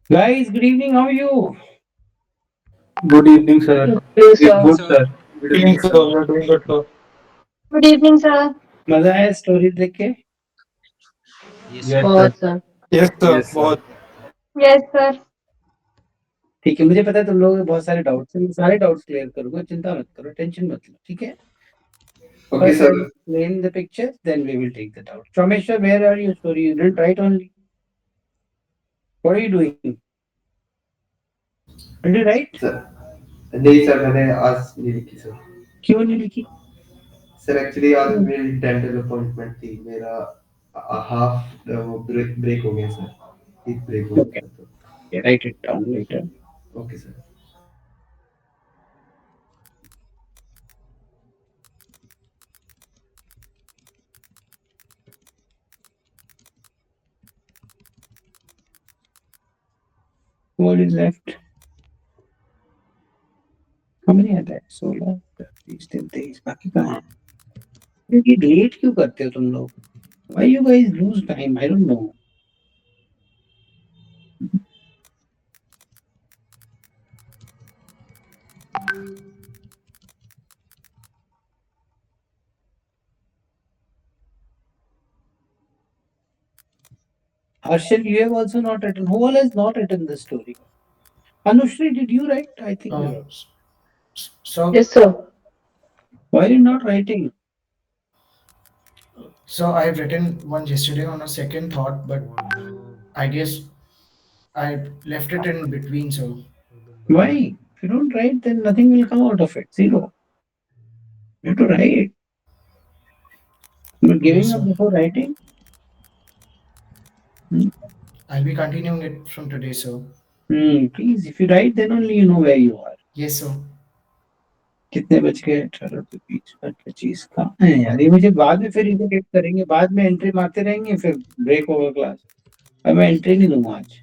Guys, good evening. How are you? Good evening, sir. Yes, It's sir. good, sir. Good Good evening, evening, sir. sir. We are doing good, sir. Good evening, sir. मजा आया story देख के? Yes, sir. Yes, sir. बहुत sir. Yes, sir. Yes, sir. बहुत. Yes, sir. ठीक है, मुझे पता है तुम लोगों के बहुत सारे डाउट्स हैं, मैं सारे डाउट्स क्लियर करूंगा, चिंता मत करो, टेंशन मत लो, ठीक है? Okay, First, I sir. will explain the pictures, then we will take the doubt. Rameshwar, where are you? Story you didn't write only. What are you doing? Did you write? Sir नहीं sir मैंने आज नहीं लिखी sir क्यों नहीं लिखी? Sir actually आज मेरी डेंटल अपॉइंटमेंट थी मेरा हाफ वो ब्रेक हो गया सर टीथ ब्रेक हो Okay, गया था write it down later. तो okay sir What is left? How many are there? 16, 30, 23, बाकी कहाँ है? ये लेट क्यों करते हो तुम लोग? Why you guys lose time? I don't know. Harshal, you have also not written. Who all has not written the story? Anushri, did you write? I think you wrote. So, Yes, sir. Why are you not writing? so I've written one yesterday on a second thought, but I guess I left it in between. So, Why? If you don't write, then nothing will come out of it. Zero. You have to write. You're giving yes, up sir. before writing? I'll be continuing it from today. So, Please, if you write, then only you know where you are. yes, sir. कितने बज गए 18 से 20 25 कहाँ है यार ये मुझे बाद में फिर इरिटेट करेंगे बाद में एंट्री मारते रहेंगे फिर ब्रेक होगा क्लास अब मैं एंट्री नहीं दूंगा आज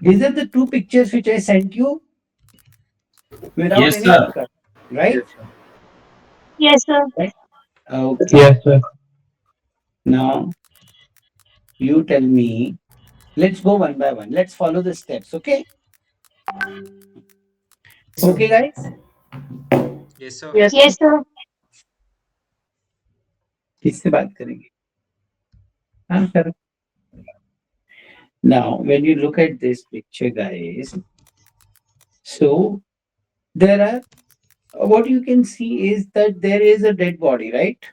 These are the two pictures which I sent you without Yes, any sir. cut, right? Yes, sir. Yes, sir. Okay. Yes, sir. Now you tell me. Let's go one by one. Let's follow the steps. Okay. Okay, guys. Yes, sir. Yes, yes, sir. किससे बात करेंगे? हाँ sir. Now, when you look at this picture, guys, so there are what you can see is that there is a dead body, right?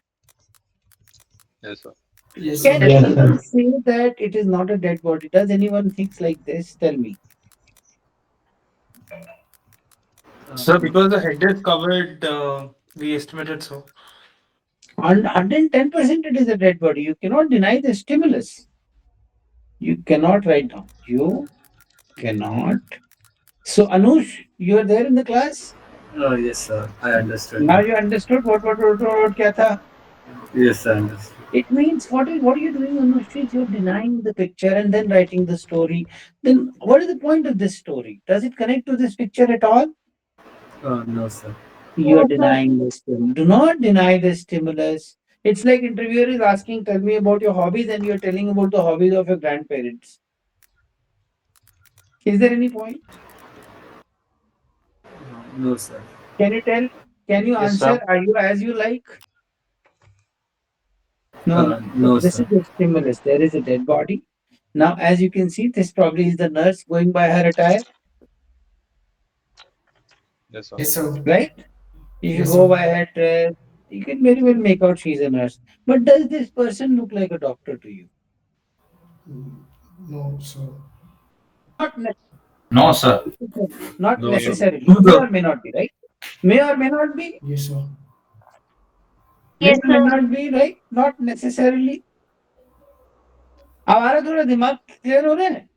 Yes, sir. Yes, Can sir. Yes, anyone sir. say that it is not a dead body? Does anyone thinks like this? Tell me. Sir, because the head is covered, we estimated so. 110% it is a dead body. You cannot deny the stimulus. You cannot write down. You cannot. So Anush, you are there in the class. Yes, sir. I understood. Now you understood what क्या था? Yes, I understood. It means what are you doing, Anushri? You're denying the picture and then writing the story. Then what is the point of this story? Does it connect to this picture at all? No, sir. You are Yes, sir. denying the stimulus. Do not deny the stimulus. It's like interviewer is asking, tell me about your hobbies, and you're telling about the hobbies of your grandparents. Is there any point? No, sir. Can you tell? Can you Yes, answer? sir. Are you as you like? No, no. No, This sir. is the stimulus. There is a dead body. Now, as you can see, this probably is the nurse going by her attire, Yes, sir. Yes, sir. right? If you Yes, go sir. by her dress, you can very well make out she's a nurse. But does this person look like a doctor to you? No, sir. Not necessarily. No, sir. Not No, sir. necessarily. No, May sir. or may not be, right? May or may not be. Yes, sir. May Yes, or may sir. not be, right? Not necessarily. हमारा थोड़ा दिमाग clear हो रहा है.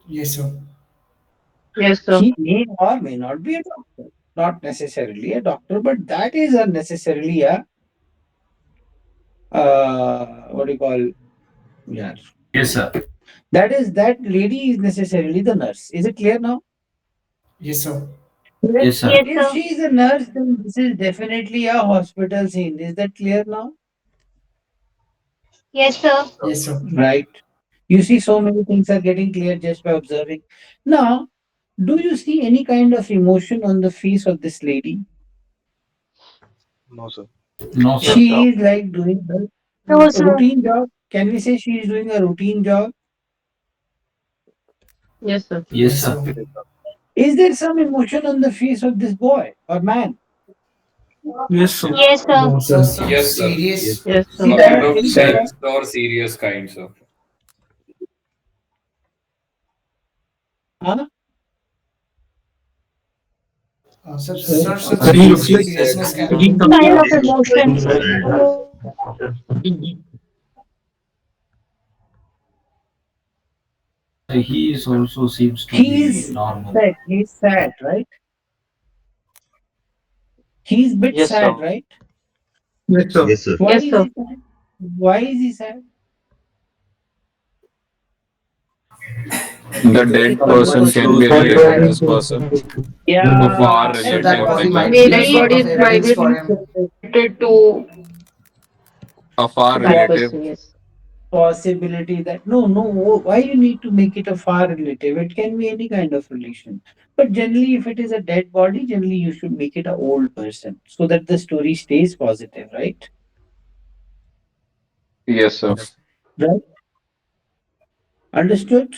Yes, sir. Yes, sir. He may or may not be a doctor. Not necessarily a doctor, but that is unnecessarily a what do you call? Yeah. Yes, sir. That lady is necessarily the nurse. Is it clear now? Yes, sir. Yes, sir. Yes, If sir. she is a nurse, then this is definitely a hospital scene. Is that clear now? Yes, sir. Yes, sir. Right. You see, so many things are getting clear just by observing. Now, do you see any kind of emotion on the face of this lady? No, sir. No, sir. She is like doing her No, sir. routine job. Can we say she is doing a routine job? Yes, sir. Yes, sir. Is there some emotion on the face of this boy or man? Yes, sir. Yes, sir. No, sir. Some Yes, sir. serious. Yes, See A that? kind of Any sad or serious kinds of. Huh? Sir, Sir, some he looks like seriousness can he be. Kind of emotion. He is also seems to He be is normal. sad. He's sad, right? He's bit Yes, sad, sir. right? Yes, sir. Yes, sir. Why Yes, is sir. he sad? Why is he sad? The dead person can be related to this person. Yeah. Far So related that or body like might that. be a lot of evidence for him. Related to A far that relative. person. Yes. Possibility that no, why you need to make it a far relative? It can be any kind of relation. But generally, if it is a dead body, generally you should make it an old person so that the story stays positive, right? Yes, sir. Right? Understood?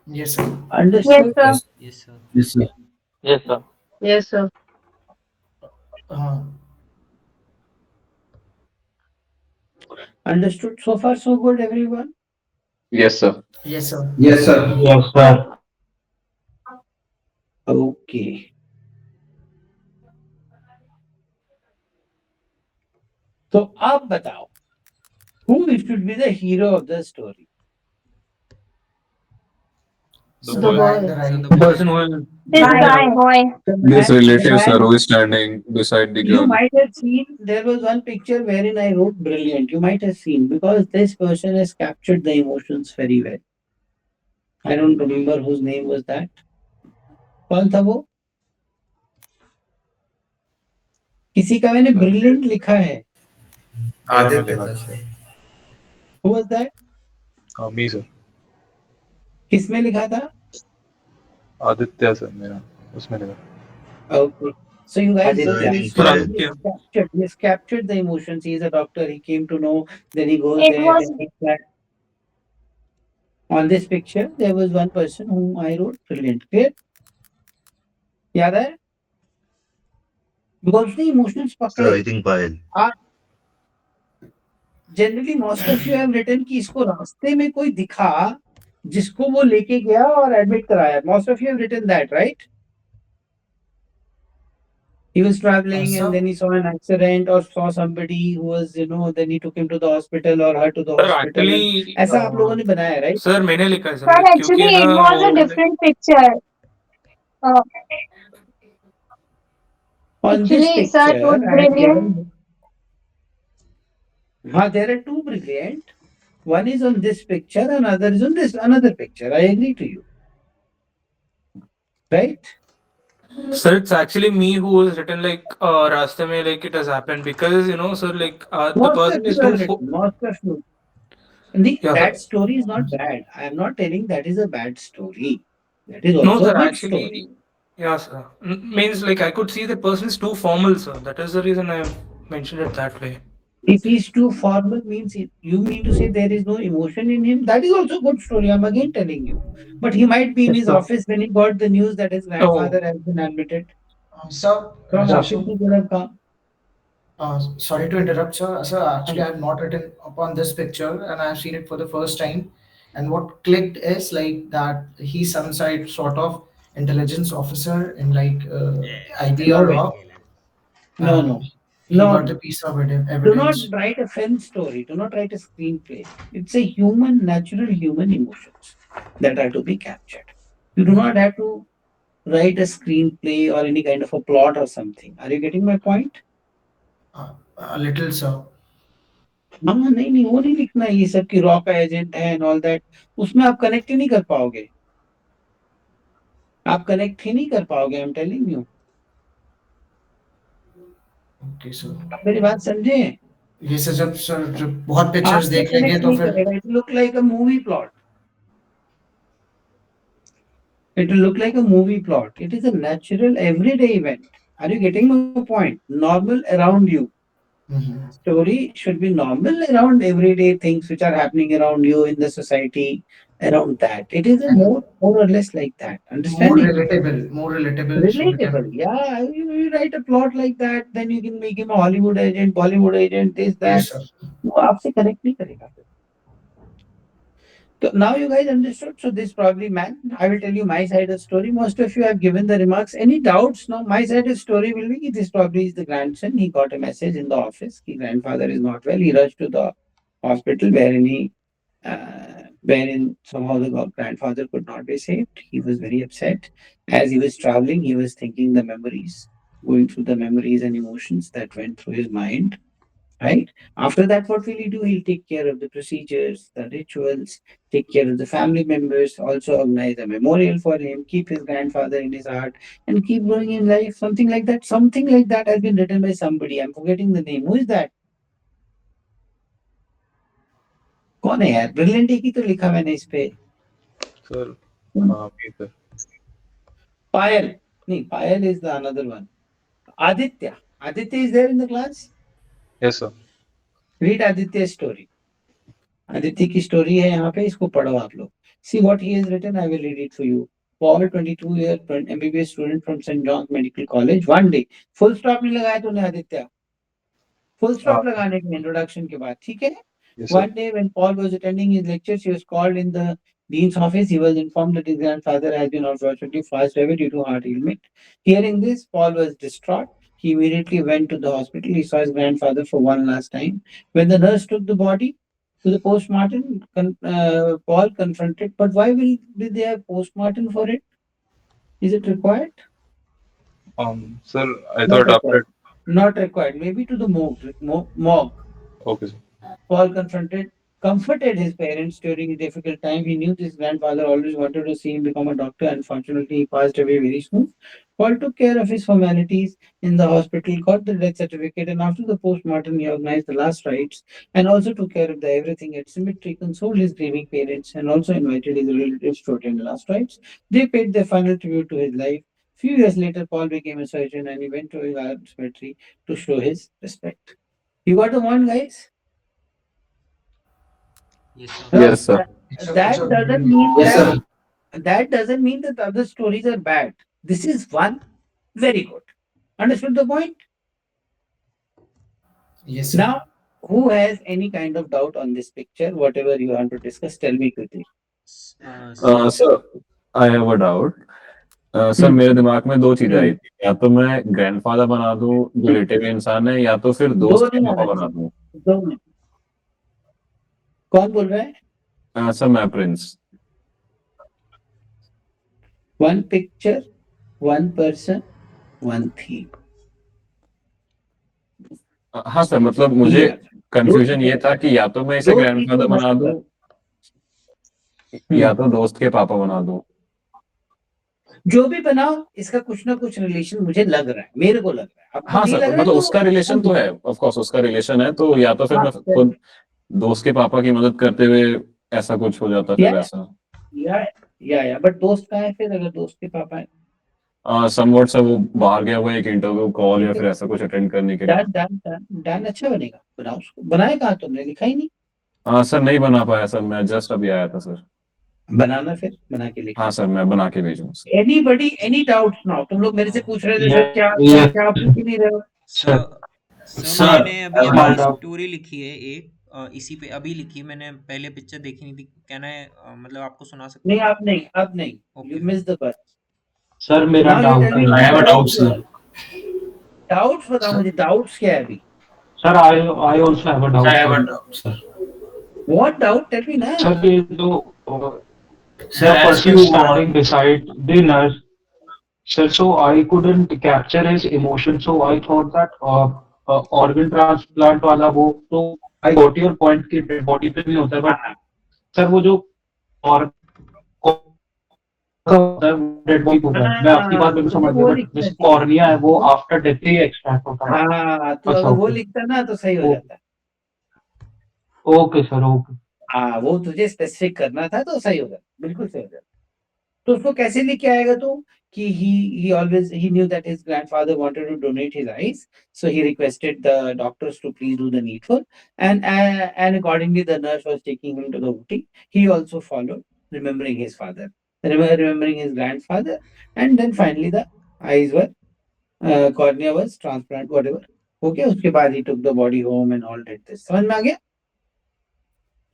Yes, sir. Understood? Yes, sir. Yes, sir. Yes, sir. Yes, sir. Yes, sir. Understood? So far, so good, everyone? Yes, sir. Yes, sir. Yes, sir. Yes, sir. Okay. So, आप बताओ, who should be the hero of the story? So The the boy. right. The person who is This guy, boy. This relative, man- sir, who is standing beside the You girl. might have seen there was one picture wherein I wrote brilliant. You might have seen because this person has captured the emotions very well. I don't remember whose name was that. कौन था वो? किसी का मैंने brilliant लिखा है. आदित्य था sir. Who was that? Me, sir. किसमें लिखा था? आदित्य सर मेरा उसमें लगा. Okay. So you guys Aditya. he has captured the emotions. He is a doctor. He came to know. Then he goes It there. was- then he flat. On this picture, there was one person whom I wrote brilliant. Clear? याद है? Because the emotions Sir, I पकड़े. think Payal. Generally, most of you have written कि इसको रास्ते में कोई दिखा जिसको वो लेके गया और एडमिट कराया. Most of you have written that, right? He was traveling Sir. and then he saw an accident or saw somebody who was, then he took him to the hospital or her to the sir hospital. actually ऐसा आप लोगों ने बनाया, right? Sir मैंने लिखा है sir Sir, actually, क्योंकि it ना was a वो- different picture. On this Actually, sir, picture, it was I have brilliant. given. There are two brilliant. One is on this picture, another is on this another picture. I agree to you. Right? Sir, it's actually me who has written like रास्ते में like it has happened because sir like the Most person of is you have too written, most of you. Yeah, That sir. story is not bad. I am not telling that is a bad story. That is No also sir, a good actually story. Yeah, sir. Means like I could see the person is too formal, sir. That is the reason I mentioned it that way. If he's too formal, means you mean to say there is no emotion in him. That is also a good story. I'm again telling you. But he might be in his office when he got the news that his grandfather has been admitted. Sir, From office Jashu, he could have come. sorry to interrupt, sir. Sir, actually, I have not written upon this picture, and I have seen it for the first time. And what clicked is like that he's some sort of intelligence officer in like IB No or way. law, No, and no. he No, got no. the piece of Do not evidence. write a film story. Do not write a screenplay. It's a human, natural human emotions that are to be captured. You do not have to write a screenplay or any kind of a plot or something. Are you getting my point? A little, sir. हाँ नहीं नहीं वो नहीं लिखना है ये सब की रॉ का एजेंट है एंड ऑल दैट उसमें आप कनेक्ट ही नहीं कर पाओगे आप कनेक्ट ही नहीं कर पाओगे I am telling you okay sir. आप मेरी बात समझे ये जब बहुत पिक्चर्स आपसे देख लेंगे कनेक्ट तो नहीं फिर करेगा it look like a movie plot it will look like a movie plot. It is a natural everyday event. Are you getting my point? Normal around you. Mhm. Story should be normal around everyday things which are happening around you in the society, around that. It is a And more or less like that. Understanding? more relatable, so we Relatable. can. Yeah, you write a plot like that, then you can make him a Hollywood agent, Bollywood agent, this, that. Yes, sir. वो आपसे connect नहीं करेगा. So now you guys understood. So this probably man, I will tell you my side of the story. Most of you have given the remarks. Any doubts? Now my side of the story will be this probably is the grandson. He got a message in the office. His grandfather is not well. He rushed to the hospital wherein somehow the grandfather could not be saved. He was very upset. As he was traveling, he was thinking the memories, going through the memories and emotions that went through his mind. Right? After that, what will he do? He'll take care of the procedures, the rituals, take care of the family members, also organize a memorial for him, keep his grandfather in his heart, and keep growing in life. Something like that. Something like that has been written by somebody. I'm forgetting the name. Who is that? कौन है यार brilliant की तो लिखा मैंने इस पे sir हाँ भी सर पायल नहीं पायल is the another one Aditya is there in the class yes sir read Aditya's story Aditya की स्टोरी है यहाँ पे इसको पढ़ो आप लोग see what he has written I will read it for you Paul 22-year MBBS student from St. John's Medical College one day full stop नहीं लगाया तूने आदित्य full stop लगाने के इंट्रोडक्शन के बाद ठीक है yes One sir day, when Paul was attending his lectures, he was called in the dean's office. He was informed that his grandfather has been unfortunately passed away due to heart ailment. Hearing this, Paul was distraught. He immediately went to the hospital. He saw his grandfather for one last time. When the nurse took the body to the postmortem, Paul confronted, but why will they have postmortem for it? Is it required? Sir I Not thought after required. Not required. Maybe to the morgue. Okay sir Paul comforted his parents during a difficult time. He knew his grandfather always wanted to see him become a doctor. Unfortunately, he passed away very soon. Paul took care of his formalities in the hospital, got the death certificate, and after the post-mortem, he organized the last rites and also took care of the everything at cemetery, consoled his grieving parents, and also invited his relatives to attend the last rites. They paid their final tribute to his life. Few years later, Paul became a surgeon and he went to his cemetery to show his respect. You got the one, guys? Yes, sir. That doesn't mean Yes, that sir. that doesn't mean that the other stories are bad. This is one very good. Understood the point? Yes, sir. Now, who has any kind of doubt on this picture? Whatever you want to discuss, tell me quickly. Sir I have a doubt sir मेरे दिमाग में दो चीजें आई थी या तो मैं grandfather बना दूं जो रिलेटिव इंसान है या तो फिर दोस्त दो के नहीं पापा आना बना चाहिए। दूं दो नहीं। कौन बोल रहा है? सर मैं Prince One picture, one person, one theme. हाँ सर मतलब मुझे कंफ्यूजन ये था कि या तो मैं इसे दो ग्रैंडफादर चीजें बना मत दूं या तो दोस्त के पापा बना दूं जो भी बनाओ इसका कुछ ना कुछ रिलेशन मुझे लग रहा है मेरे को लग रहा है आपको हाँ नहीं सर लग रहा है मतलब तो उसका रिलेशन तो है ऑफ कोर्स उसका रिलेशन है तो या तो फिर हाँ, मैं खुद दोस्त के पापा की मदद करते हुए ऐसा कुछ हो जाता फिर या वैसा या बट दोस्त कहाँ है फिर अगर दोस्त के पापा है समवॉट सर वो बाहर गया हुआ है एक इंटरव्यू कॉल या फिर ऐसा कुछ अटेंड करने के लिए। डन डन डन डन, अच्छा बनेगा, बनाओ उसको। बनाए कहाँ तुमने, लिखा ही नहीं। सर नहीं बना पाया सर, मैं जस्ट अभी आया था सर। बनाना, फिर बना के लिखो। हाँ सर, मैं बना के भेजूंगा sir. Anybody any doubts now? तुम लोग मेरे से पूछ रहे थे सर क्या क्या पूछ ही नहीं रहे हो। सर सर, मैंने अभी I have अभी doubt. स्टोरी लिखी है एक, इसी पे अभी लिखी, मैंने पहले पिक्चर देखी नहीं थी, कहना है मतलब आपको सुना सकता नहीं हूँ? आप नहीं, you miss the bus. Sir मेरा Now you डाउट tell है, me I have a what doubt doubts sir. Doubts बताओ मुझे, डाउट्स क्या है अभी? Sir I also have a doubt. I have a doubt, sir. What doubt, tell me ना। Sir ये जो Sir, the as person you standing beside the nurse, sir, so I couldn't capture his emotion, so I thought that organ transplant वाला वो तो I got your point कि dead body पे भी होता है, but सर वो जो और होता है डेड बॉडी होता है, मैं आपकी बात बिल्कुल समझ गया, वो बट लिखना जिस चाहिए। कॉर्निया है वो आफ्टर डेथ ही एक्सट्रैक्ट होता है. हाँ, तो अच्छा, अगर वो okay. लिखता ना तो सही हो ओ- जाता। Okay sir, okay. हाँ, वो तुझे स्पेसिफिक करना था तो सही हो जाता, बिल्कुल सही हो जाता। तो उसको कैसे लिख के आएगा तू कि he always he knew that his grandfather wanted to donate his eyes, so he requested the doctors to please do the needful, and accordingly the nurse was taking him to the OT. He also followed, remembering his father, remembering his grandfather, and then finally the eyes were cornea was transplant, whatever. Okay, उसके बाद he took the body home and all did this. समझ में आ गया?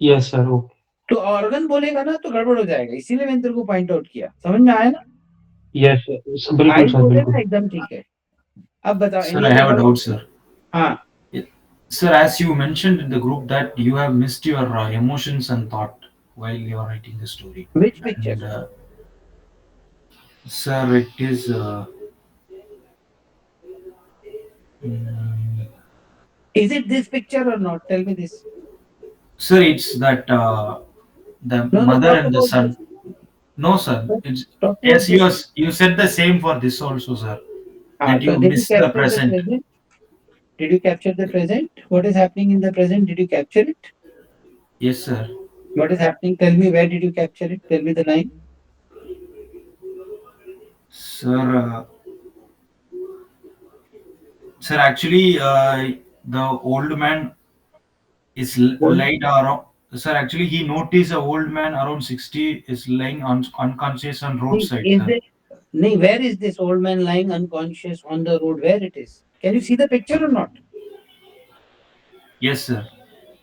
Yes sir, okay. तो organ बोलेगा ना तो गड़बड़ हो जाएगा, इसीलिए मैंने तेरे को पॉइंट आउट किया। समझ में आया ना? यस सर, बिल्कुल आइज सर, बोलेगा बिल्कुल. एकदम ठीक है। अब बताओ। Sir, I have a doubt, sir. हाँ, Sir, as you mentioned in the group that you have missed your emotions and thought while you are writing the story. which picture? And, sir, it is. Is it this picture or not? Tell me this. Sir, it's that the No, mother talk and the about son. this. No, sir. It's Talk about yes. this. You said the same for this also, sir. हाँ, That so you did miss capture the present. Did you capture the present? What is happening in the present? Did you capture it? Yes, sir. What is happening? Tell me, where did you capture it? Tell me the line. Sir, sir, actually, the old man is laid around. Sir, actually, he noticed a old man around 60 is lying unconscious on roadside. Is Sir. it? No, where is this old man lying unconscious on the road? Where it is? Can you see the picture or not? Yes, sir.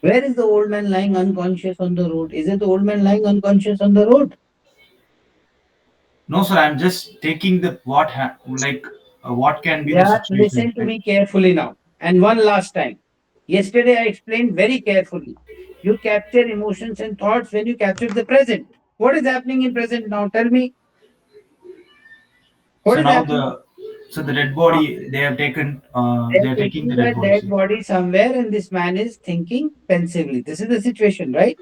Where is the old man lying unconscious on the road? Is it the old man lying unconscious on the road? No, sir. I'm just taking the what can be the Yeah, situation. listen to me carefully now. And one last time. Yesterday I explained very carefully. You capture emotions and thoughts when you capture the present. What is happening in present now? Tell me. What So is now happening? the dead body they have taken. They They are are taking the taking dead a body. dead Sir. body somewhere and this man is thinking pensively. This is the situation, right?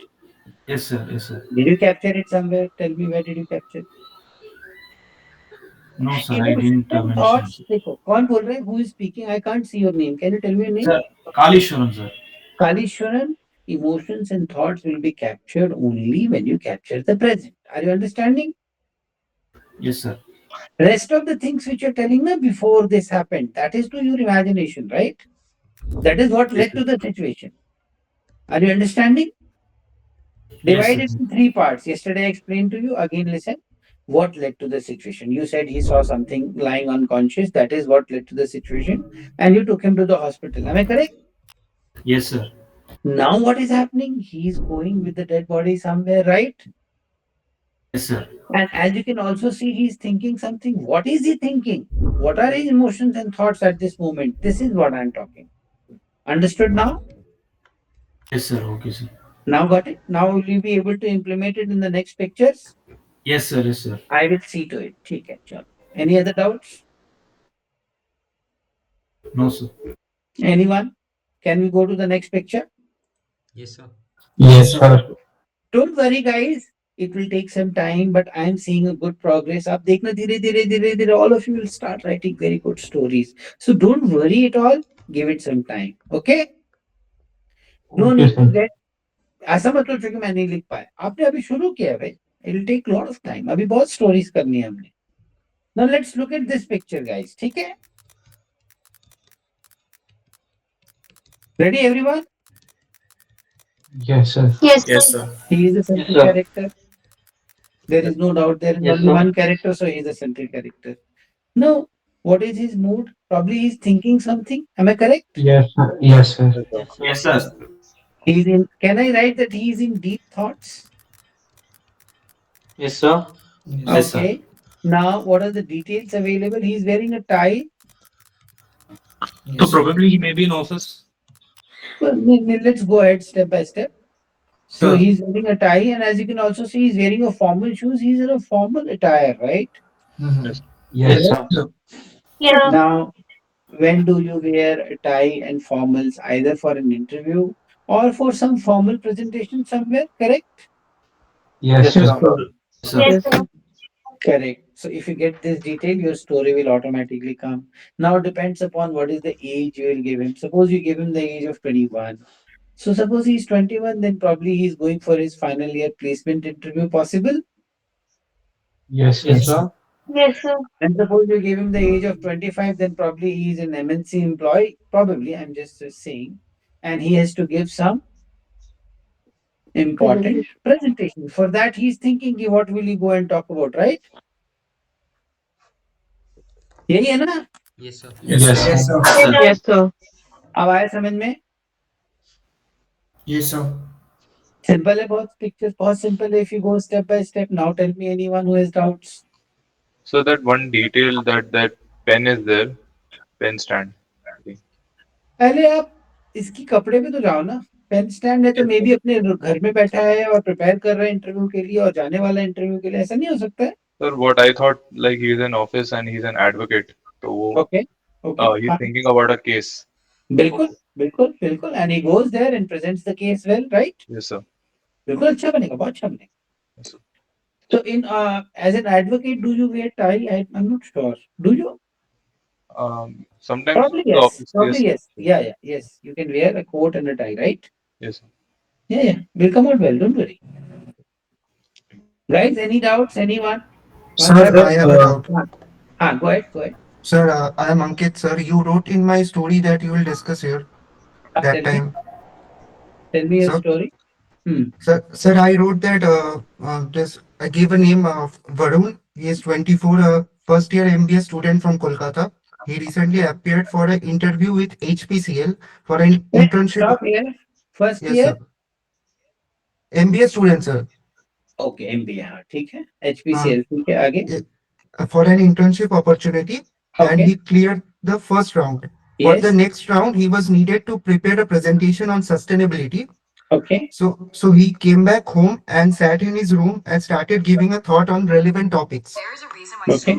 Yes, sir. Yes, sir. Did you capture it somewhere? Tell me, where did you capture it? No, sir. I Emotions didn't and mention. thoughts. देखो, कौन बोल रहा है? Who is speaking? I can't see your name. Can you tell me your name? Sir, Kalishwaran, sir. Kalishwaran, emotions and thoughts will be captured only when you capture the present. Are you understanding? Yes, sir. Rest of the things which you're telling me before this happened, that is to your imagination, right? That is what led to the situation. Are you understanding? Divide it Yes, sir. in three parts. Yesterday I explained to you. Again, listen. What led to the situation? You said he saw something lying unconscious. That is what led to the situation. And you took him to the hospital. Am I correct? Yes, sir. Now what is happening? He is going with the dead body somewhere, right? Yes, sir. And as you can also see, he's thinking something. What is he thinking? What are his emotions and thoughts at this moment? This is what I'm talking. Understood now? Yes, sir. Okay, sir. Now got it? Now will you be able to implement it in the next pictures? Yes, sir. Yes, sir. I will see to it. ठीक है, चलो. Any other doubts? No, sir. Anyone? Can we go to the next picture? Yes, sir. Yes sir. Don't worry, guys. It will take some time, but I'm seeing a good progress. आप देखना धीरे-धीरे, all of you will start writing very good stories. So don't worry at all. Give it some time. Okay? No Okay, need to sir. get. ऐसा मत सोचो कि मैं नहीं लिख पाया. आपने अभी शुरू किया है भाई. It will take lot of time. अभी बहुत stories करनी है हमने. Now let's look at this picture, guys. Okay? Ready, everyone? Yes, sir. Yes, Yes, sir. sir. He is a central sir. character. There is no doubt there is Yes, only sir. one character, so he is a central character. Now, what is his mood? Probably he's thinking something. Am I correct? Yes, sir. Yes, sir. Yes, sir. He's in. Can I write that he is in deep thoughts? Yes, sir. Yes, sir. Okay. Now, what are the details available? He's wearing a tie. So probably he may be in office. Well, let's go ahead step by step. So Sure. he's wearing a tie, and as you can also see, he's wearing a formal shoes. He's in a formal attire, right? Mhm. Yes, sir. Yeah. Now, when do you wear a tie and formals, either for an interview or for some formal presentation somewhere? Correct? Yes, Yes, sir. sir. Yes, sir. Yes, sir. Correct. So if you get this detail, your story will automatically come. Now it depends upon what is the age you will give him. Suppose you give him the age of 21. So suppose he's 21, then probably he's going for his final year placement interview possible. Yes, Yes, sir. Yes, sir. And suppose you give him the age of 25, then probably he's an MNC employee. Probably, I'm just saying. And he has to give some important presentation. For that, he's thinking, कि what will he go and talk about, right? यही है ना? Yes, sir. Yes, Yes, sir. sir. Yes, sir. अब आया समझ में? Yes, sir. Simple है बहुत, pictures बहुत simple है. If you go step by step, now tell me anyone who has doubts. So that one detail that pen is there, pen stand. पहले आप इसकी कपड़े पे तो जाओ ना. पेन स्टैंड है तो मे भी अपने घर में बैठा है और प्रिपेयर कर रहा है इंटरव्यू के लिए और जाने वाला इंटरव्यू के लिए. ऐसा नहीं हो सकता है? Sir, what I thought like he's in office and he's an advocate. So Okay. Okay. he's thinking about a case. बिल्कुल बिल्कुल बिल्कुल. And he goes there and presents the case well, right? Yes, sir. बिल्कुल अच्छा बनेगा, बहुत अच्छा बनेगा. Yes, sir. So in as an advocate, do you wear tie? I'm not sure. Do you? Sometimes Probably the yes. office. Probably Yes, yes. Yeah. Yes. You can wear a coat and a tie, right? yes, sir. Yeah. Will come out well. Don't worry. Guys, any doubts? Anyone? Sir, I have a doubt. Go ahead. Go ahead. Sir, I am Ankit, sir. You wrote in my story that you will discuss here Tell that me. time. Tell me your Sir? story. Sir, I wrote that I gave a name of Varun. He is 24, first year MBA student from Kolkata. He recently appeared for an interview with HPCL for an internship. Stop here. First Yes, year. sir. MBA student, sir. Okay. MBA. हाँ ठीक है. HPCL ठीक है. आगे. For an internship opportunity, and Okay. he cleared the first round. For the Yes. next round, he was needed to prepare a presentation on sustainability. Okay. So he came back home and sat in his room and started giving a thought on relevant topics. Okay.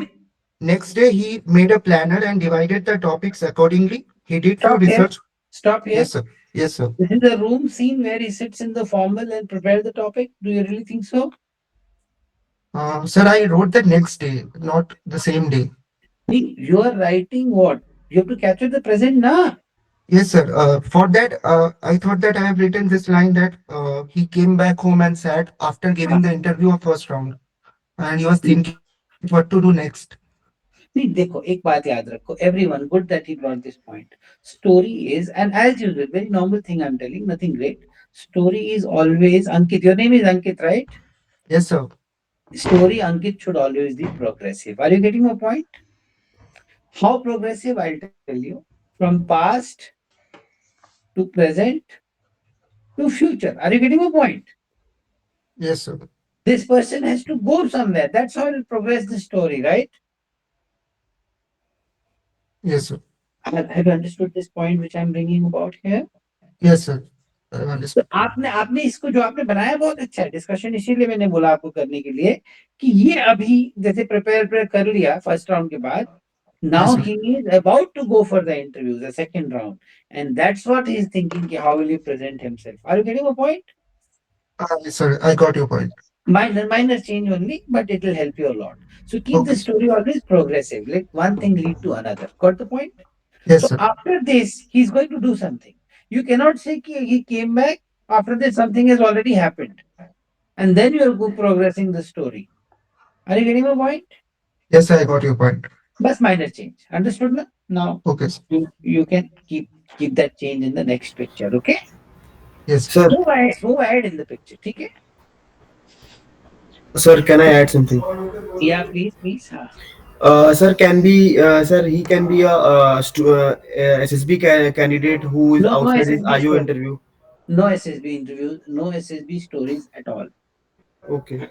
Next day, he made a planner and divided the topics accordingly. He did few Stop here. research. Stop here. Yes, sir. Yes, sir. This is a room scene where he sits in the formal and prepare the topic. Do you really think so? Sir, I wrote the next day, not the same day. You are writing what? You have to capture the present, na? Yes, sir. For that, I thought that I have written this line that he came back home and sat after giving the interview of first round, and he was thinking what to do next. नहीं देखो एक बात याद रखो. Everyone, good that he brought this point. Story is, and as usual, very normal thing I'm telling, nothing great. Story is always Ankit. Your name is Ankit, right? Yes, sir. Story Ankit should always be progressive. Are you getting my point? How progressive? I'll tell you. From past to present to future. Are you getting my point? Yes, sir. This person has to go somewhere. That's how it'll progress the story, right? Yes, sir. Have you understood this point which I'm bringing about here? Yes, sir. I तो understand. आपने इसको जो आपने बनाया बहुत अच्छा है. Discussion इसीलिए मैंने बोला आपको करने के लिए कि ये अभी जैसे प्रिपेयर कर लिया फर्स्ट राउंड के बाद. Now Yes, he is about to go for the interview, the second round, and that's what he is thinking. कि how will he present himself? Are you getting my point? Yes, sir. I got your point. Minor change only, but it will help you a lot. So keep Okay. the story always progressive. Let one thing lead to another. Got the point? Yes, So sir. after this, he's going to do something. You cannot say कि he came back. After this, something has already happened, and then you are progressing the story. Are you getting my point? Yes, I got your point. Bas minor change. Understood na? Now Okay, sir. you can keep that change in the next picture. Okay. Yes. Sir, Move ahead in the picture. Okay. sir, can I add something? Yeah, please. हाँ. Sir, sir, he can be a SSB candidate who is No outside his SSB IO story. interview. No SSB interviews. No SSB stories at all. Okay.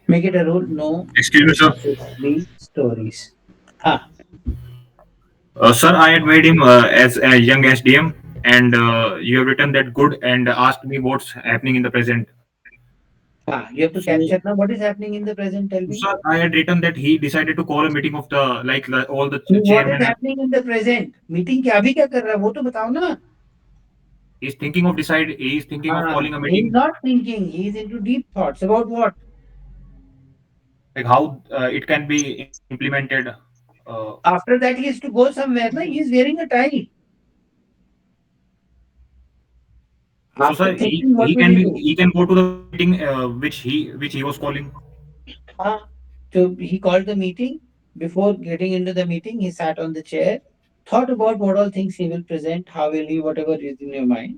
Make it a rule. No Excuse me, sir. SSB stories. Ah. Sir, I had made him as a young SDM, and you have written that good and asked me what's happening in the present. You have to capture now what is happening in the present. Tell me. Sir, I had written that he decided to call a meeting of all the What is chairmen. happening in the present? Meeting क्या अभी क्या कर रहा है वो तो बताओ ना. He's thinking of calling a He's meeting, not thinking. He's into deep thoughts about what. like how it can be implemented. After that, he has to go somewhere. Na? He is wearing a tie. So, After sir, thinking, what will he do? he can go to the meeting which he was calling. So he called the meeting. Before getting into the meeting, he sat on the chair, thought about what all things he will present, how will he, whatever is in your mind.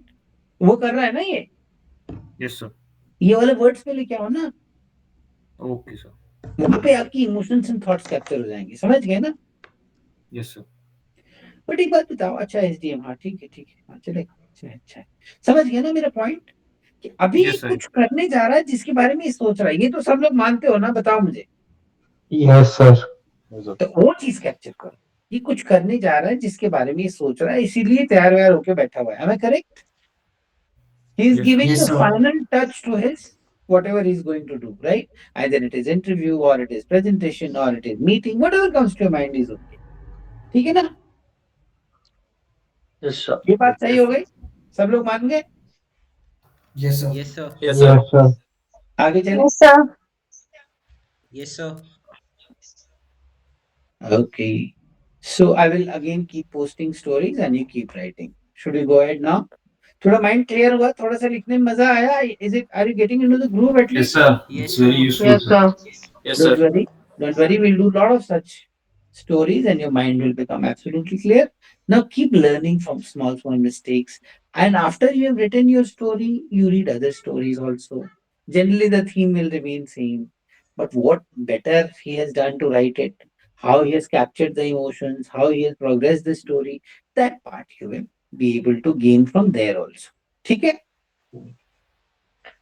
वो कर रहा है ना ये. Yes, sir. ये वाले words पे लेके आओ ना. Okay, sir. वहाँ पे आपकी इमोशंस एंड थॉट्स कैप्चर हो जाएंगे. समझ गए ना? Yes, sir. बट एक बात बताओ. अच्छा एसडीएम. हाँ ठीक है. हाँ चलेगा. अच्छा समझ गए ना मेरा पॉइंट कि अभी Yes, sir. कुछ करने जा रहा है जिसके बारे में ये सोच रहा है. ये तो सब लोग मानते हो ना. बताओ मुझे. Yes, sir. तो वो चीज कैप्चर करो. ये कुछ करने जा रहा है जिसके बारे में ये सोच रहा है, इसीलिए तैयार व्यार होके बैठा हुआ है. Am I correct? He is Yes. giving Yes, the sir. final touch to his whatever he is going to do, right? Either it is interview or it is presentation or it is meeting, whatever comes to your mind is okay. ठीक है ना? Yes, sir. ये बात सही हो गई? सब लोग मान गए? Yes, sir. Yes, sir. Yes, sir. Yes, sir. आगे चले. Yes, sir. Yes, sir. Okay. So I will again keep posting stories and you keep writing. Should we go ahead now? थोड़ा माइंड क्लियर हुआ. थोड़ा सा लिखने में मजा आया. Is it? Are you getting into the groove at Yes, least? sir. Yes, It's very sir. useful, Yes, sir. sir. Yes, Don't sir. worry. Don't worry. We'll do a lot of such stories and your mind will become absolutely clear. Now keep learning from small mistakes. And after you have written your story, you read other stories also. Generally, the theme will remain same. But what better he has done to write it, how he has captured the emotions, how he has progressed the story, that part you will be able to gain from there also. ठीक है?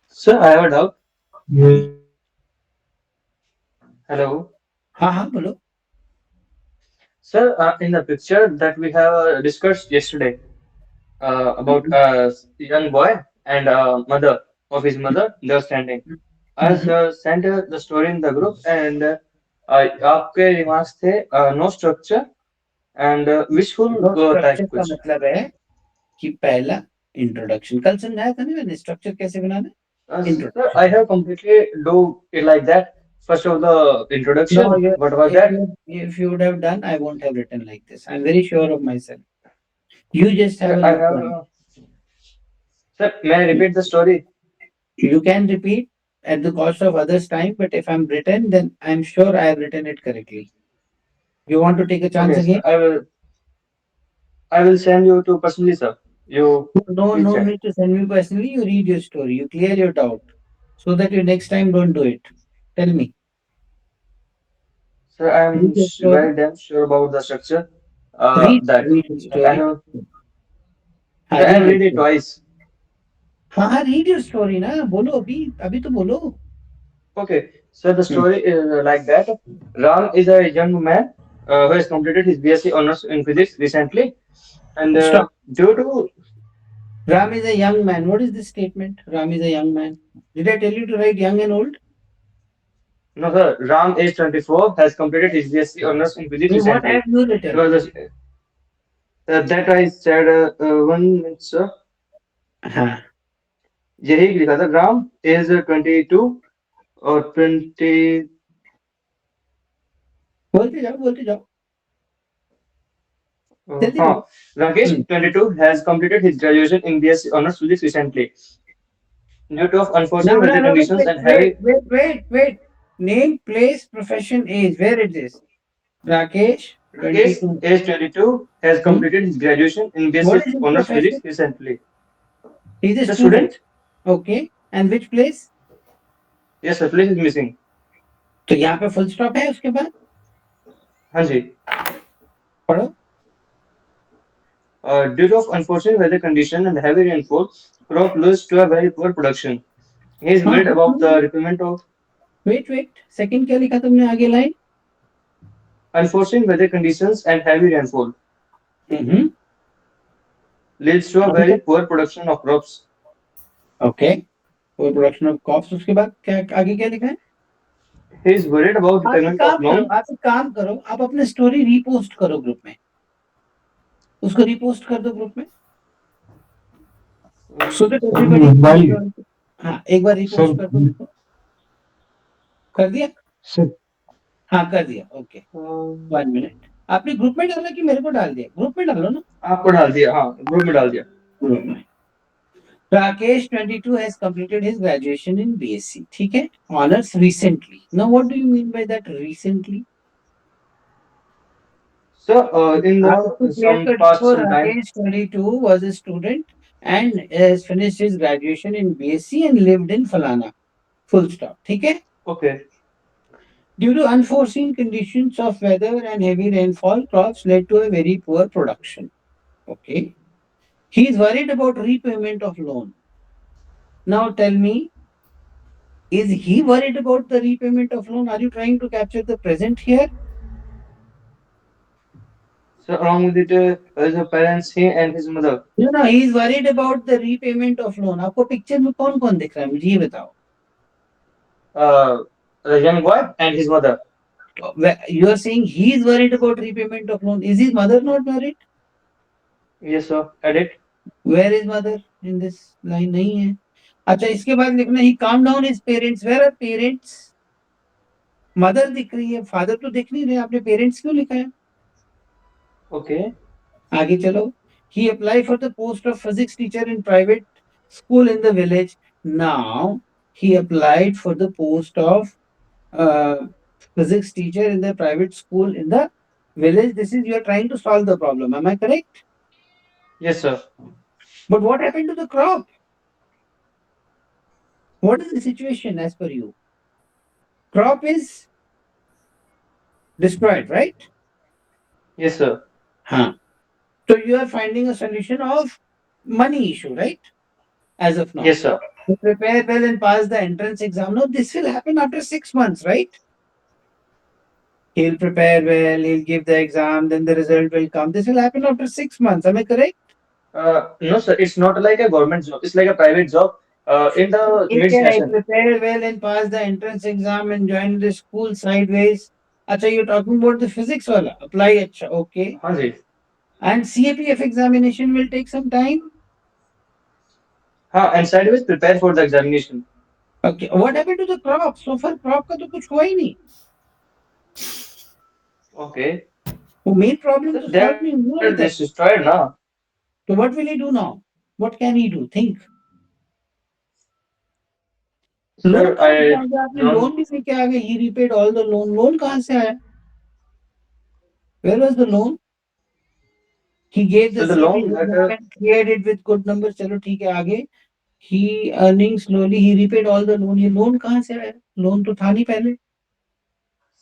Sir, I have a doubt. Hello. हाँ बोलो. Sir, in the picture that we have discussed yesterday about a young boy and mother of his mother, they are standing. I sent the story in the group and आपके remarks थे no structure and wishful structure type का कुछ. मतलब है कि पहला introduction. कल समझाया था ना मैंने स्ट्रक्चर कैसे बनाना है. Sir, I have completely do it like that. First of the introduction, No, what was that? if you would have done, I won't have written like this. I'm very sure of myself. You just have Sir, a I look have. on it. Sir, may I repeat the story? You can repeat at the cost of others' time, but if I'm written, then I'm sure I have written it correctly. You want to take a chance Okay, again? sir, I will send you to personally, sir. You No please check. need to send me personally. You read your story. You clear your doubt, so that you next time don't do it. Tell me. Sir, I am Read your story. very damn sure about the structure. Read That your story. I have. हाँ, I have read read your it twice. हाँ read your story ना. बोलो अभी तो बोलो. Okay, so the story is like that. Ram is a young man who has completed his BSc honors in physics recently, and Stop. due to Ram is a young man. What is this statement? Ram is a young man. Did I tell you to write young and old? no, sir, Ram age 24 has completed his BSc honors in physics Then what recently. have you It written? was that I said 1 minute, sir. हाँ. यही लिखा था Ram as 22 और 20 बोलते जाओ. जल्दी हाँ बोलो. Rakesh 22 has completed his graduation in BSc honors physics recently. Due to unfortunate weather conditions and heavy Wait. Name, place, profession, age. Where it is? Rakesh, Rakesh, 22. age 22, has completed his graduation in What BSc is his Honors profession? Physics recently. He's a The student. student? Okay. And which place? Yes, sir, place is missing. तो यहाँ पे full stop है उसके बाद हाँ जी. पढ़ो. Due to unfortunate weather condition and heavy rainfall, crop loses to a very poor production. He is worried about the repayment of wait second क्या लिखा तुमने आगे line? unforeseen weather conditions and heavy rainfall leads to a Okay. very poor production of crops. Okay. Poor production of crops. उसके बाद क्या आगे क्या लिखा है? He is worried about आप एक repayment काम of करो, loan. आप एक काम करो, आप अपने स्टोरी रीपोस्ट करो ग्रुप में. उसको रीपोस्ट कर दो ग्रुप में. So that everybody. हाँ, एक बार रीपोस्ट कर दो उसको. कर दिया? सर हाँ, कर दिया. ओके. 1 मिनट. आपने ग्रुप में डाला कि मेरे को डाल दिया? ग्रुप में डालो ना. आपको डाल दिया. हाँ, ग्रुप में डाल दिया. ग्रुप में. Rakesh 22 has completed his graduation in BSc. ठीक है? Honors recently. Now what do you mean by that recently? So, in आपको the clear some cut past before some time, Rakesh 22 was a student and has finished his graduation in BSc and lived in Falana. Full stop. ठीक है? okay. Due to unforeseen conditions of weather and heavy rainfall, crops led to a very poor production. Okay. He is worried about repayment of loan. Now tell me, is he worried about the repayment of loan? Are you trying to capture the present here? So along with it, his parents, he and his mother. No, he is worried about the repayment of loan. आपको picture में कौन कौन दिख रहा है मुझे ये बताओ. The young boy and his mother. You are saying he is worried about repayment of loan. Is his mother not worried? Yes, sir. Edit. Where is mother in this line? नहीं है. अच्छा, इसके बाद लिखना he calmed down his parents. Where are parents? Mother दिख रही है, father तो दिख नहीं रहे. आपने पेरेंट्स क्यों लिखा है? Okay. आगे चलो. He applied for the post of physics teacher in private school in the village. Now he applied for the post of physics teacher in the private school in the village. This is, you are trying to solve the problem. Am I correct? Yes, sir. But what happened to the crop? What is the situation as per you? Crop is destroyed, right? Yes, sir. Huh. So you are finding a solution of money issue, right? As of now. Yes, sir. To prepare well and pass the entrance exam. No, this will happen after 6 months, right? He'll prepare well, he'll give the exam, then the result will come. This will happen after 6 months. Am I correct? No, sir. It's not like a government job. It's like a private job. In the mid Okay, I session. prepare well and pass the entrance exam and join the school sideways. Acha, you're talking about the physics wala. Apply acha, okay. हाँ जी. And CAPF examination will take some time. हाँ, and sideways prepare for the examination. Okay. What happened to the crop? So far crop का तो कुछ हुआ ही नहीं. Okay. वो main problem So तो solve that नहीं हुआ अभी तक. is destroyed now. So what will he do now? What can he do? Think. Sir, loan I आपने don't. लोन भी लेके आ गए. He repaid all the loan. Loan कहाँ से आया? Where was the loan? He gave the So the loan that and cleared it with good numbers. चलो ठीक है आगे. He earning slowly. He repaid all the loan. ये loan कहाँ से आया? लोन तो था नहीं पहले.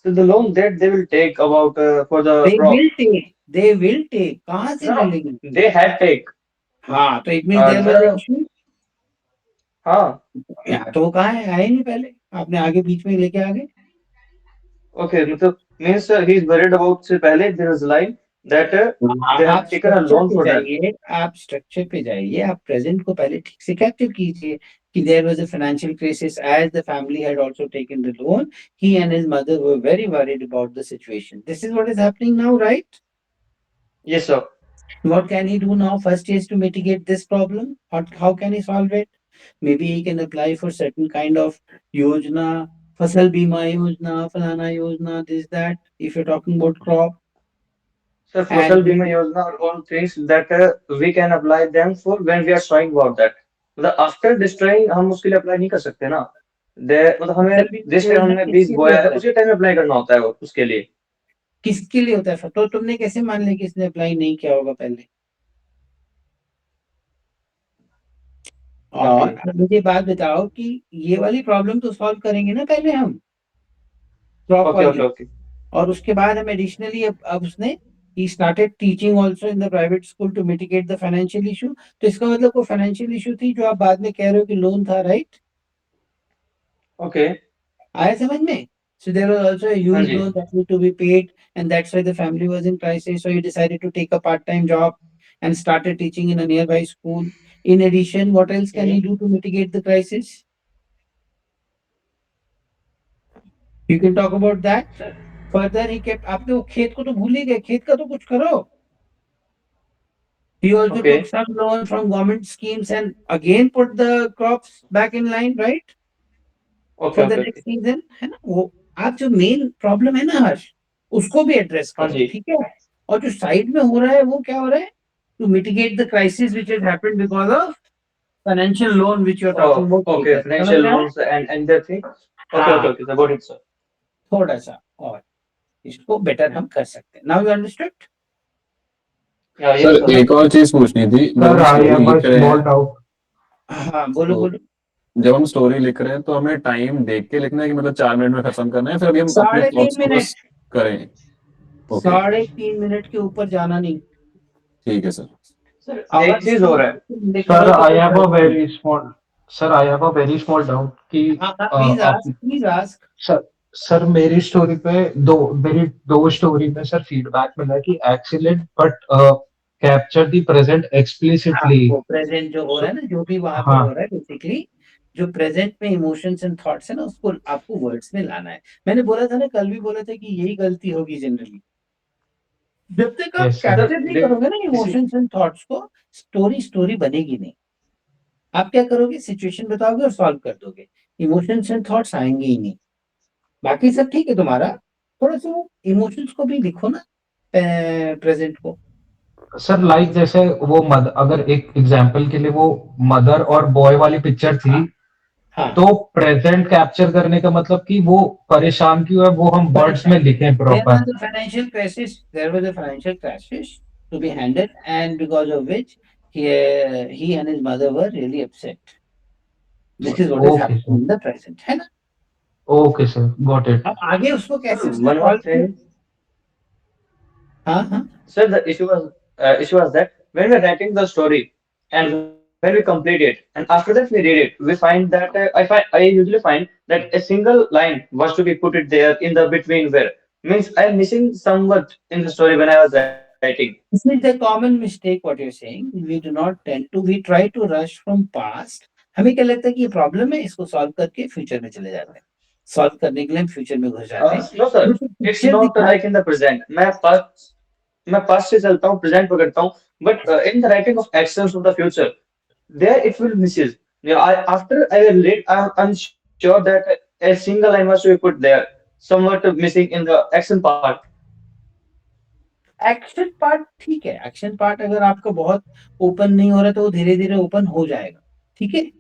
so the loan that they will take about for the They crop. will take. They will take. कहाँ से No, ले लेंगे? they had take. हाँ, तो it means there was the- an issue. हाँ. यहाँ तो वो कहाँ है? आए नहीं पहले. आपने आगे बीच में लेके आ गए. Okay. मतलब means he is worried about से पहले there was a line that they आप have taken a structure loan पे for that. जाइए. आप स्ट्रक्चर पे जाइए. आप प्रेजेंट को पहले ठीक से कैप्चर कीजिए कि there was a financial crisis as the family had also taken the loan. He and his mother were very worried about the situation. This is what is happening now, right? Yes, sir. What can he do now? First, he has to mitigate this problem. How can he solve it? Maybe he can apply for certain kind of yojana, fasal bima yojana, falana yojana, this, that, if you're talking about crop. Sir, Fasal And- Bima Yojana are all things that we can apply them for when we are sowing about that. मतलब after destroying हम उसके लिए apply नहीं कर सकते ना. मतलब हमें जिस टाइम हमने बीज किसके लिए बोया है होता है? उसी टाइम अप्लाई करना होता है वो उसके लिए। किसके लिए होता है? तो तुमने कैसे मान लिया कि इसने अप्लाई नहीं किया होगा पहले? और ओके अब मुझे बात बताओ कि ये वाली प्रॉब्लम तो सॉल्व करेंगे ना पहले हम, क्रॉप ओके ओके वाली, ओके और उसके बाद हम एडिशनली अब उसने he started teaching also in the private school to mitigate the financial issue। तो इसका मतलब कोई फाइनेंशियल इशू थी जो आप बाद में कह रहे हो कि लोन था, राइट? ओके। आया समझ में? So there was also a हाँ huge ji loan that need to be paid, and that's why the family was in crisis. So he decided to take a part-time job and started teaching in a nearby school. In addition, what else can he do to mitigate the crisis? You can talk about that. Further, he kept, आपने वो खेत को तो भूल ही गए, खेत का तो कुछ करो। He also okay took some loan from government schemes and again put the crops back in line, right? Okay For the okay next okay. season, है ना? वो आप जो मेन प्रॉब्लम है ना हर्ष, उसको भी एड्रेस हाँ करो, जी ठीक है? और जो साइड में हो रहा है वो क्या हो रहा है? To mitigate the crisis which has happened because of financial loan which you are talking about okay later. समझ फाइनेंशियल रहे हो? Loans and that thing. Okay okay हाँ, okay sir got it sir. थोड़ा सा और इसको बेटर हम कर सकते हैं। Now you understood? या यस सर सर। एक और चीज पूछनी थी, जब Sir, हम I स्टोरी have a लिख रहे small हैं doubt. हाँ, बोलो तो बोलो। जब हम स्टोरी लिख रहे हैं तो हमें टाइम देख के लिखना है कि मतलब 4 मिनट में खत्म करना है, फिर अभी हम अपने 3.5 थॉट्स को मिनट, बस करें? ओके 3.5 मिनट के ऊपर जाना नहीं। ठीक है सर। सर अगर एक चीज इसको हो रहा है। लिख रहे Sir, हो तो I कोई have a गलती नहीं। very small. Sir, I have a very small doubt कि हाँ हाँ, प्लीज आप ask, please ask. Sir sir मेरी स्टोरी पे मेरी दो स्टोरी में सर फीडबैक मिला कि excellent but capture the present हाँ, एक्सप्लिसिटली। वो प्रेजेंट जो हो रहा है ना, जो भी वहां पे हाँ हो रहा है, बेसिकली जो प्रेजेंट में इमोशंस एंड थॉट्स है ना, उसको आपको वर्ड्स में लाना है। मैंने बोला था ना, कल भी बोला था कि यही गलती होगी जनरली। जब तक आप यस सर। कैप्चर सर नहीं करोगे ना इमोशंस एंड थॉट्स को, स्टोरी बनेगी नहीं। आप क्या करोगे? सिचुएशन बताओगे और सॉल्व कर दोगे, इमोशंस एंड थॉट्स आएंगे ही नहीं। बाकी सब ठीक है तुम्हारा, थोड़ा सा वो इमोशंस को भी लिखो ना, प्रेजेंट को। सर लाइक जैसे वो मदर, अगर एक एग्जांपल के लिए वो मदर और बॉय वाली पिक्चर थी, हाँ, तो प्रेजेंट कैप्चर करने का मतलब कि वो परेशान क्यों है वो हम वर्ड्स में लिखें there proper. was a financial crisis. There was a financial crisis to be handled, and because of which he and his mother were really upset. This is what is okay happening sir. in the present, है ना? Okay sir got it. अब आगे उसको कैसे उसने one more solve किया? Thing हाँ हाँ, sir, the issue was that when we're writing the story and when we complete it and after that we read it, we find that I usually find that a single line was to be put it there in the between where means I'm missing somewhat in the story when I was writing. this is the common mistake what you're saying. We do not tend to, we try to rush from past। हमें क्या लगता है कि ये problem है, इसको solve करके future में चले जाते हैं, सॉल्व करने के लिए हम फ्यूचर में घुस जाते हैं। No sir, जो it's पिक्चर not दिखा, like in the present. मैं पास्ट से चलता हूँ प्रेजेंट पकड़ता हूँ but in the writing of actions of the future there it will misses. Yeah, after I read, I'm sure that a single line was to be put there, somewhat missing in the action part. Action part ठीक है, action part अगर आपका बहुत open नहीं हो रहा तो वो धीरे धीरे ओपन हो जाएगा, ठीक है?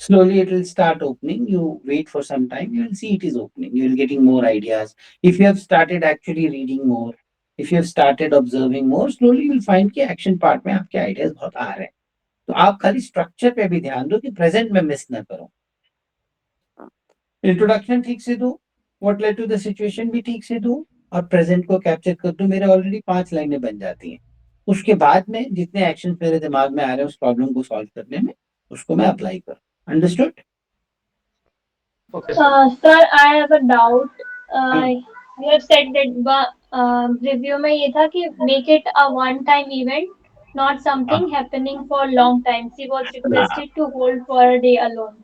Slowly it will start opening. You wait for some time, you will see it is opening. You will getting more ideas. If you have started actually reading more, if you have started observing more, slowly you will find कि action part में आपके ideas बहुत आ रहे हैं। तो आप खाली structure पे भी ध्यान दो कि प्रेजेंट में मिस ना करो। इंट्रोडक्शन ठीक से दो, what led to the situation भी ठीक से दो, और प्रेजेंट को कैप्चर कर दो। मेरे ऑलरेडी 5 लाइनें बन जाती हैं। उसके बाद में जितने एक्शन मेरे दिमाग में आ रहे हैं उस प्रॉब्लम को सॉल्व करने में, उसको मैं अप्लाई करूँ। Understood? Okay, sir. Sir, I have a doubt. You have said that review में ये था कि make it a one-time event, not something happening for long time. She was requested to hold for a day alone.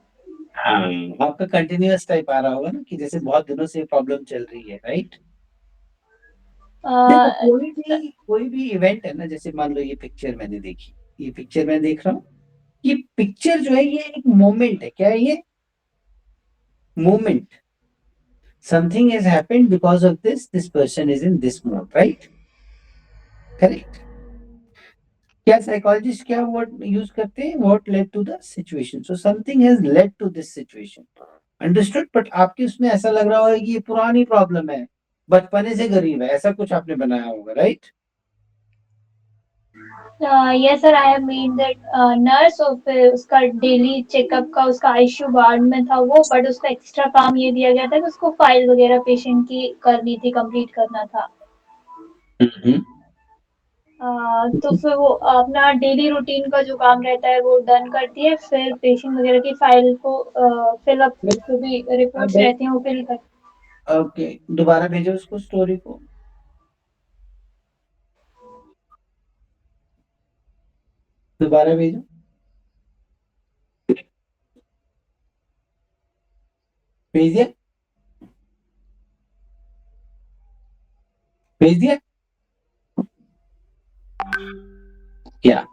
हाँ, आपका continuous type आ रहा होगा ना कि जैसे बहुत दिनों से प्रॉब्लम चल रही है, राइट? देखो, कोई भी इवेंट है ना, जैसे मान लो ये पिक्चर मैंने देखी, ये पिक्चर मैं देख रहा हूँ, ये पिक्चर जो है ये एक मोमेंट है। क्या है ये? Moment. Something has happened because of this person is in this mode, right? Correct? क्या साइकोलॉजिस्ट क्या वर्ड यूज करते हैं? What led to the situation. So something has led to this situation. Understood? But आपके उसमें ऐसा लग रहा होगा कि ये पुरानी प्रॉब्लम है, बचपने से गरीब है, ऐसा कुछ आपने बनाया होगा, right? Yes sir, I have made that nurse, और फिर उसका डेली चेकअप का उसका आईसीयू वार्ड में था वो, बट उसको एक्स्ट्रा काम ये दिया गया था कि उसको फाइल वगैरह पेशेंट की करनी थी, कंप्लीट करना था। तो फिर वो अपना डेली रूटीन का जो काम रहता है वो डन करती है, फिर पेशेंट वगैरह की फाइल को फिल अप, जो भी रिपोर्ट्स रहती हैं वो फिल कर। ओके, दोबारा भेजो उसको, स्टोरी को। दोबारा भेजो। भेज दिया? भेज दिया क्या?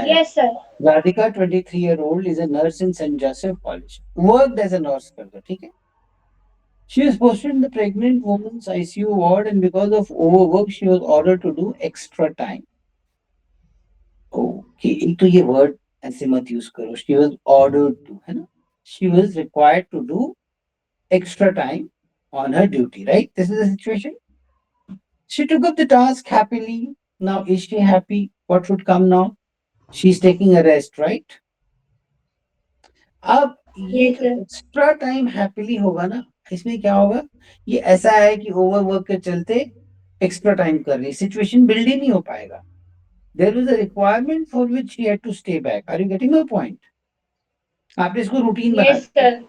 Yes sir. Radhika, 23-year-old, is a nurse in St. Joseph College. Worked as a nurse कर दो, ठीक है? She was posted in the pregnant woman's ICU ward, and because of overwork, she was ordered to do extra time. Okay, एक तो ये word ऐसे मत use करो. She was ordered to, है ना? She was required to do extra time on her duty, right? This is the situation. She took up the task happily. Now, is she happy? What should come now? She's taking a rest, right? अब ये Yes, जो sir. Extra time happily होगा ना, इसमें क्या होगा? ये ऐसा है कि ओवरवर्क के चलते एक्स्ट्रा टाइम कर रही, सिचुएशन बिल्ड ही नहीं हो पाएगा. There was a requirement for which she had to stay back. Are you getting my point? आपने इसको रूटीन बना Yes, दिया. sir.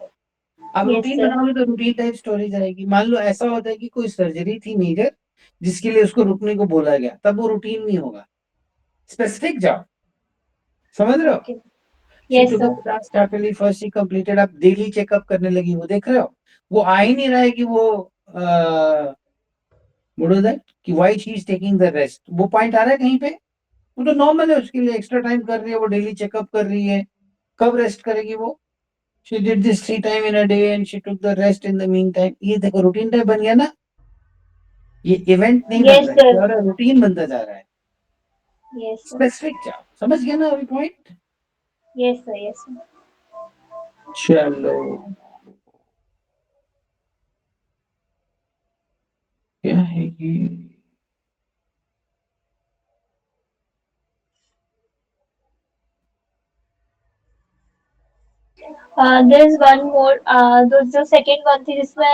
आप Yes, रूटीन sir. बनाओगे तो रूटीन टाइप स्टोरी जाएगी. मान लो ऐसा होता है कि कोई सर्जरी थी मेजर, जिसके लिए उसको रुकने को बोला गया, तब वो रूटीन नहीं होगा, स्पेसिफिक जाओ. समझ रहे हो? Okay. She Yes, took sir. up the task happily. First she completed. आप डेली चेकअप करने लगी, वो देख रहे हो? वो आ ही नहीं रहा है कि वो what is that? कि why she is taking the rest. वो पॉइंट आ रहा है कहीं पे? वो तो नॉर्मल है, उसके लिए एक्स्ट्रा टाइम कर रही है, वो डेली चेकअप कर रही है. कब रेस्ट करेगी वो? She did this 3 times in a day and she took the rest in the meantime. ये देखो रूटीन टाइप बन गया ना? ये इवेंट नहीं बन Yes, रहा है, sir. रूटीन बनता जा रहा है. Yes, sir. स्पेसिफिक जाओ. समझ गया ना अभी point? Yes, sir. Yes, sir. चलो, क्या है ये? There's one more. जो second one थी जिसमें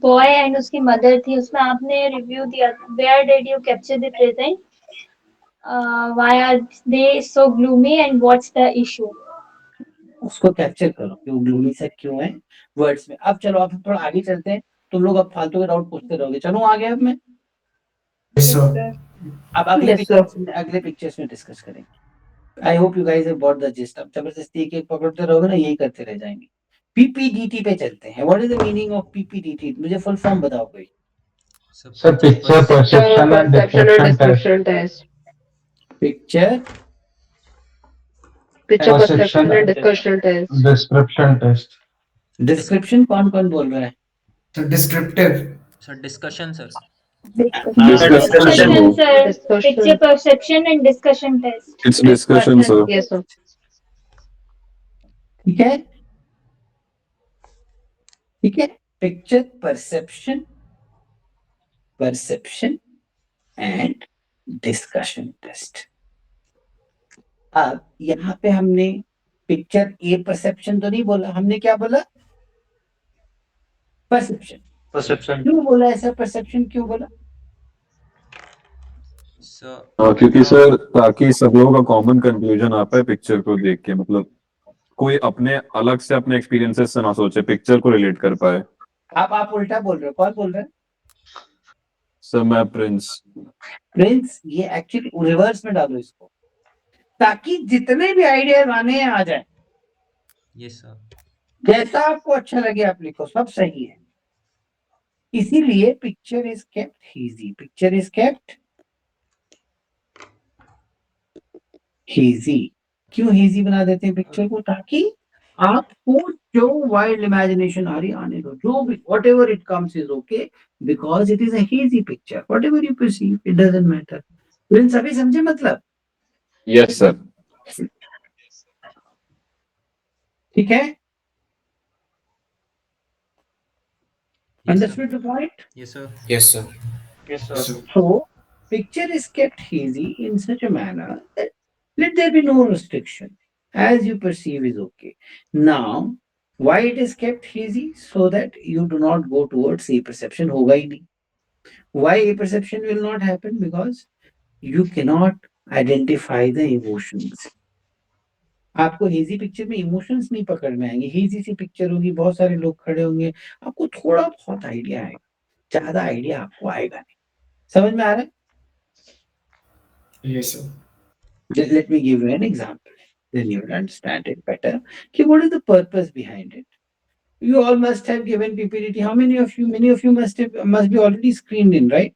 boy and उसकी mother थी, उसमें आपने review दिया. Where did you capture the present? Why are they so gloomy and what's the issue? उसको कैप्चर करो, क्यों ग्लूमी से क्यों है वर्ड्स में. अब चलो, आप थोड़ा आगे चलते हैं. तुम लोग अब फालतू के डाउट पूछते रहोगे. चलो आगे. अब मैं Yes, sir. अब अगले Yes, sir. पिक्चर्स में डिस्कस करेंगे. I hope you guys have got the gist. अब जबरदस्ती एक एक पकड़ते रहोगे ना, यही करते रह जाएंगे. पीपीडीटी पे चलते हैं. What is the meaning of PPDT? मुझे फुल फॉर्म बताओ कोई. Sir, picture perception and description test. Picture Perception and description test. Description कौन कौन बोल रहा है? So descriptive. Sir discussion sir. Discussion, sir. Picture perception and discussion test. It's discussion, sir. Yes, sir. ठीक है, ठीक है. Picture perception and discussion test. अब यहाँ पे हमने पिक्चर ए परसेप्शन तो नहीं बोला, हमने क्या बोला? परसेप्शन. क्यों बोला ऐसा? परसेप्शन क्यों बोला? क्योंकि सर ताकि सब लोगों का कॉमन कंक्लूजन आ पाए पिक्चर को देख के. मतलब कोई अपने अलग से अपने एक्सपीरियंसेस से ना सोचे, पिक्चर को रिलेट कर पाए. आप उल्टा बोल रहे हो. कौन बोल रहा है? सर मैं प्रिंस. ये एक्चुअली रिवर्स में डालो इसको, ताकि जितने भी आइडियाज आने हैं आ जाए. Yes sir. जैसा आपको अच्छा लगे आप लिखो, सब सही है. इसीलिए picture is kept hazy. Picture is kept hazy. क्यों हेजी बना देते हैं पिक्चर को? ताकि आपको जो वाइल्ड इमेजिनेशन आ रही आने दो, जो भी what ever it comes is okay, because it is a hazy picture. What ever you perceive, it doesn't matter. तो सभी समझे मतलब? Yes sir. ठीक है. Understood the point? Yes, sir. Yes, sir. Yes, sir. Yes, sir. So, picture is kept hazy in such a manner that let there be no restriction. As you perceive is okay. Now, why it is kept hazy? So that you do not go towards a perception. होगा ही नहीं. Why a perception will not happen? Because you cannot identify the emotions. आपको hazy picture में emotions नहीं पकड़ में आएंगे. Hazy सी picture होगी, बहुत सारे लोग खड़े होंगे, आपको थोड़ा बहुत आइडिया आएगा, ज्यादा आइडिया आपको आएगा नहीं. समझ में आ रहा है? Yes, sir. Let me give you an example. Then you will understand it better. Okay, what is the purpose behind it? You all must have given PPT. How many of you? Many of you must be already screened in, right?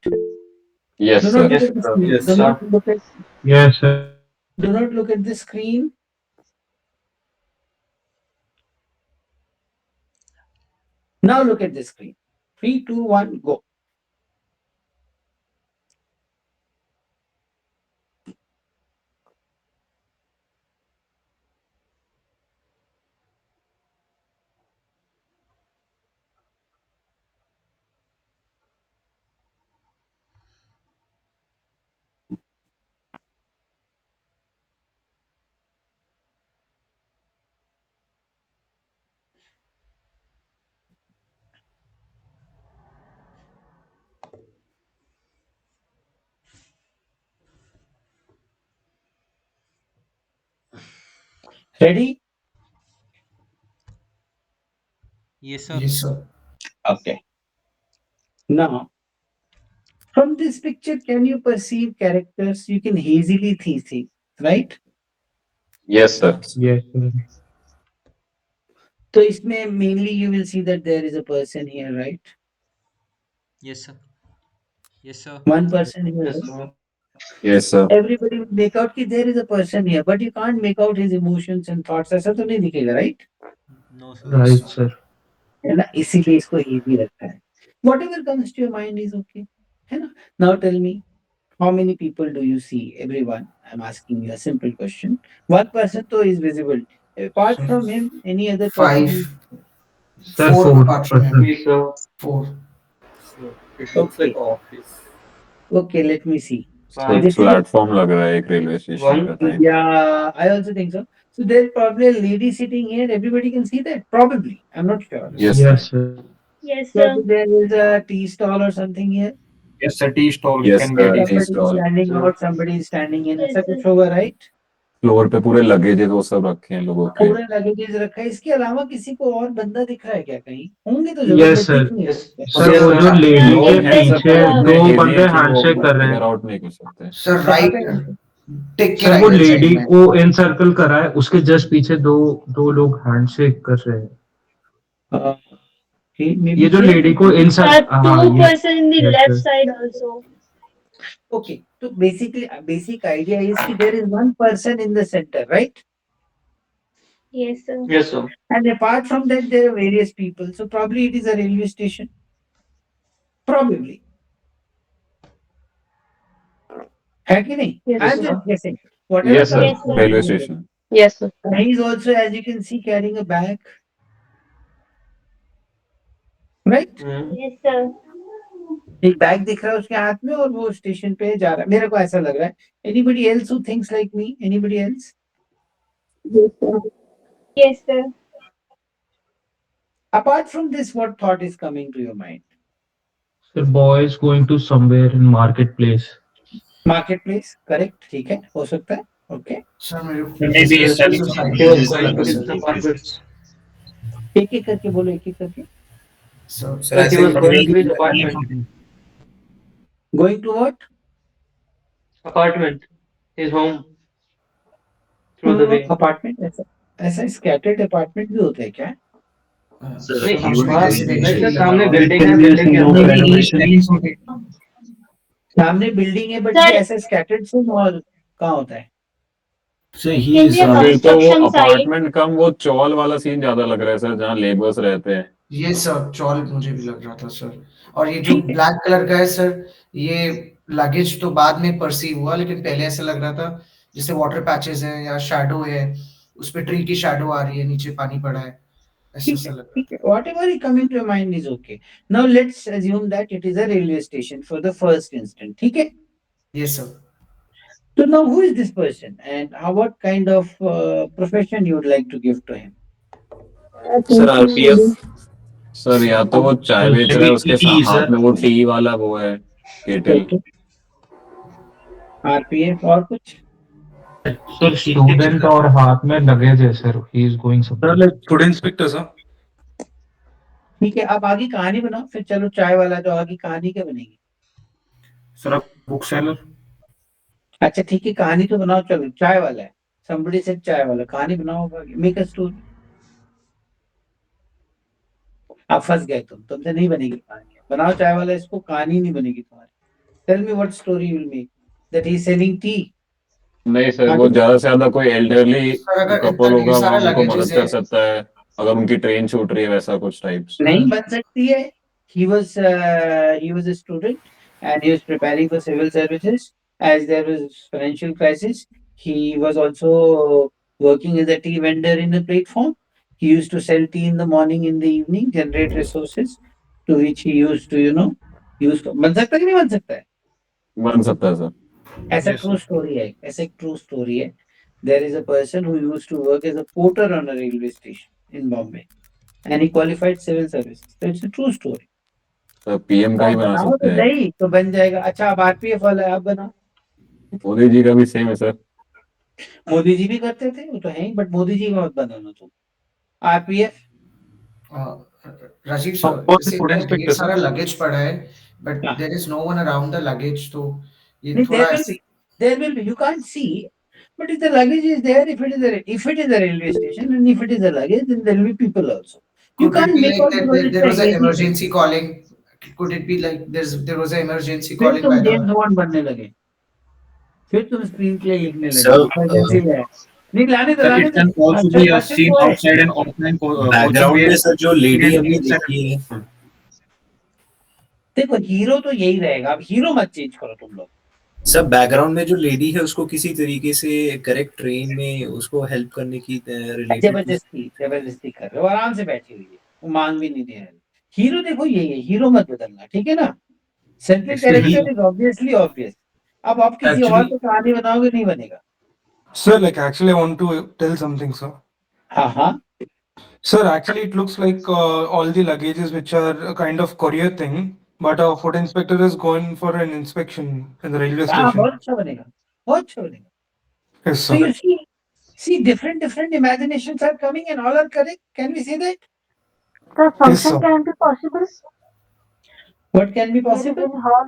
Yes, Do sir. not look Yes, at the sir. screen. Yes, Do sir. not look at. Yes, sir. Do not look at the screen. Now look at the screen. 3, 2, 1, go. Ready? Yes, sir. Yes, sir. Okay. Now, from this picture, can you perceive characters? You can hazily see, right? Yes, sir. Yes, sir. So, इसमें mainly you will see that there is a person here, right? Yes, sir. Yes, sir. One person here. Yes, right? sir. Yes, sir. Everybody will make out that there is a person here, but you can't make out his emotions and thoughts. ऐसा तो नहीं दिखेगा, right? No, sir. Right, sir. है ना, इसीलिए इसको easy रखा है. Whatever comes to your mind is okay, है ना? Now tell me, how many people do you see? Everyone. I'm asking you a simple question. One person though is visible. Apart Sir, from him, any other 5. person? Sir, 4 4 apart from him. person. Yes, sir. 4. It looks like Okay. office. Okay, let me see. So One. This is platform लग रहा है एक railway station One. का type. Yeah, I also think so. So there's probably a lady sitting here. Everybody can see that. Probably. I'm not sure. Yes, Yes, sir. sir. Yes, sir. Probably there is a tea stall or something here. Yes, sir. Tea stall. We Yes, can sir. get it. Tea Somebody is stall. standing Sir. out. Somebody is standing in. Yes, ऐसा sir. कुछ होगा, right? Floor पे पूरे luggage वो सब रखे हैं लोगों के. पूरा लगेज रखा है. इसके अलावा किसी को और बंदा दिख रहा है क्या कहीं? होंगे तो जरूर, Yes, but sir. दिख नहीं Yes. सकते. सर Yes, वो sir. जो लेडी No, के it's like, पीछे uh, दो बंदे हैंडशेक कर रहे हैं. फिगर आउट नहीं कर सकते. Sir, कहाँ right. पे? Take के सर right वो hand side लेडी में. को एनसर्कल करा है, उसके जस्ट पीछे दो लोग हैंडशेक कर रहे हैं. Okay, maybe ये जो here. लेडी को इनसर्कल, हाँ two ये. person in the Yes, left sir. side also. Okay, so basically, basic idea is that there is one person in the center, right? Yes, sir. Yes, sir. And apart from that, there are various people. So probably it is a railway station. Probably. है कि नहीं? Yes, I'm sir. just guessing. Whatever Yes, sir. comes Yes, to sir. Railway mind. Station. Yes, sir. And he is also, as you can see, carrying a bag. Right? Hmm. Yes, sir. एक bag दिख रहा है उसके हाथ में और वो station पे जा रहा है. मेरे को ऐसा लग रहा है. Anybody else who thinks like me? Anybody else? Yes, sir. Yes, sir. Apart from this, what thought is coming to your mind? The boy is going to somewhere in marketplace. Marketplace, correct? ठीक है, हो सकता है. Okay. Sir, मेरे Maybe को selling society something. He was जैसा going लगा to sir. the markets. एक एक करके बोलो, एक एक करके. Sir, Sir, he was going to his apartment. Going to what? Apartment. His home. Through the way. Apartment. ऐसा scattered apartment भी होता है क्या? नहीं, हमने वहाँ residential वैसे सामने लगा बिल्डिंग है, बिल्डिंग के अंदर नहीं, ही नहीं, सामने बिल्डिंग है, बट Sir- ये ऐसा scattered से मॉल कहाँ होता है? So he In is. the फिर तो वो construction site. अपार्टमेंट कम वो चौल वाला सीन ज्यादा लग रहा है सर, जहाँ लेबर्स रहते हैं. ये सर चौल मुझे भी लग रहा था सर. और ये जो ब्लैक कलर का है सर, ये लगेज तो बाद में परसीव हुआ, लेकिन पहले ऐसा लग रहा था जैसे वाटर पैचेस हैं या शैडो है, उस पे ट्री की शैडो आ रही है, नीचे पानी पड़ा है. ऐसा लग रहा था। Whatever is coming to your mind is okay. Now let's assume that it is a railway station for the first instant. Okay. Yes, sir. So now who is this person and what kind of profession you would like to give to him? Sir RPF sir, या तो वो चाय बेच रहा है, उसके हाथ में वो टी वाला वो है केटल। आरपीएफ और कुछ? सर स्टूडेंट और हाथ में लगेज है sir, he is going sir like food inspector sir. ठीक है, अब आगे कहानी बनाओ फिर। चलो चाय वाला, तो आगे कहानी क्या बनेगी? सर आप बुक सेलर। अच्छा ठीक है, कहानी तो बनाओ। चलो चाय वाला है, somebody said चाय वाला, कहानी बनाओ, मेक अ स्टोरी। आप फंस गए, तुमसे नहीं बनेगी कहानी। बनाओ चाय वाला, इसको कहानी नहीं बनेगी तुम्हारी। Tell me what story you will make, that he is selling tea. नहीं सर, वो ज्यादा से ज्यादा कोई एल्डरली सर अगर कपल इतना होगा, ढेर सारा वो उनको मदद लगेजेस कर है, सकता है अगर उनकी ट्रेन छूट रही है, वैसा कुछ टाइप्स। नहीं बन सकती है। he was a student and he was preparing for civil services. As there was financial crisis, he was also working as a tea vendor in the platform. He used to sell tea in the morning, in the evening, generate resources to which he used to use। बन सकता है कि नहीं बन सकता है? बन सकता है सर। ऐसा ट्रू स्टोरी है, ऐसा एक ट्रू स्टोरी है। There is a person who used to work as a porter on a railway station in Bombay and he qualified civil services. So it's a true story. तो PM का ही बना बनाओ सकते तो हैं। सही, तो बन जाएगा। अच्छा अब आरपीएफ वाला है, आप बनाओ। मोदी जी का भी सेम है सर। मोदी जी भी करते थे, वो तो है ही, बट मोदी जी का मत बनाना तुम। आरपीएफ राजीव हाँ, सर, बहुत जैसे फूड ढेर इंस्पेक्टर सारा सर। लगेज पड़ा है, बट हाँ। There is no one around the luggage, तो ये नहीं, थोड़ा there will be, you can't see, but if the luggage is there, if it is a railway station and if it is a luggage, then there will be people also. You could it can't be make like out that because it's there a was an hazy thing. emergency calling? Could it be like there was an emergency फिर calling तुम by James the bond बनने लगे, फिर तुम screen play लिखने लगे, Sir, emergency है। नहीं लाने दो, Sir, लाने it दो। can also अच्छा be a क्वेश्चन scene वो है। outside an offline coaching background में base. सर जो लेडी And हमने sir, देखी है, देखो हीरो तो यही रहेगा, अब हीरो मत चेंज करो तुम लोग। सर बैकग्राउंड में जो लेडी है उसको किसी तरीके से करेक्ट ट्रेन में उसको हेल्प करने की रिलेटेड। जबरदस्ती कर रहे हो, आराम से बैठी हुई है, वो मांग भी नहीं दे रहे। हीरो देखो यही है, हीरो मत बदलना, ठीक है ना? Central Actually, character is obviously obvious. अब आप किसी और actually, पे कहानी बनाओगे, नहीं बनेगा। Sir, like actually, I want to tell something, sir. हाँ हाँ Sir, actually, it looks like all the luggages, which are a kind of courier thing, but a food inspector is going for an inspection in the railway हाँ, station. बहुत अच्छा बनेगा, बहुत अच्छा बनेगा। Yes, So sir. you see different imaginations are coming and all are correct. Can we say that? The Yes, function sir. can be possible. What can be There is possible? in hall.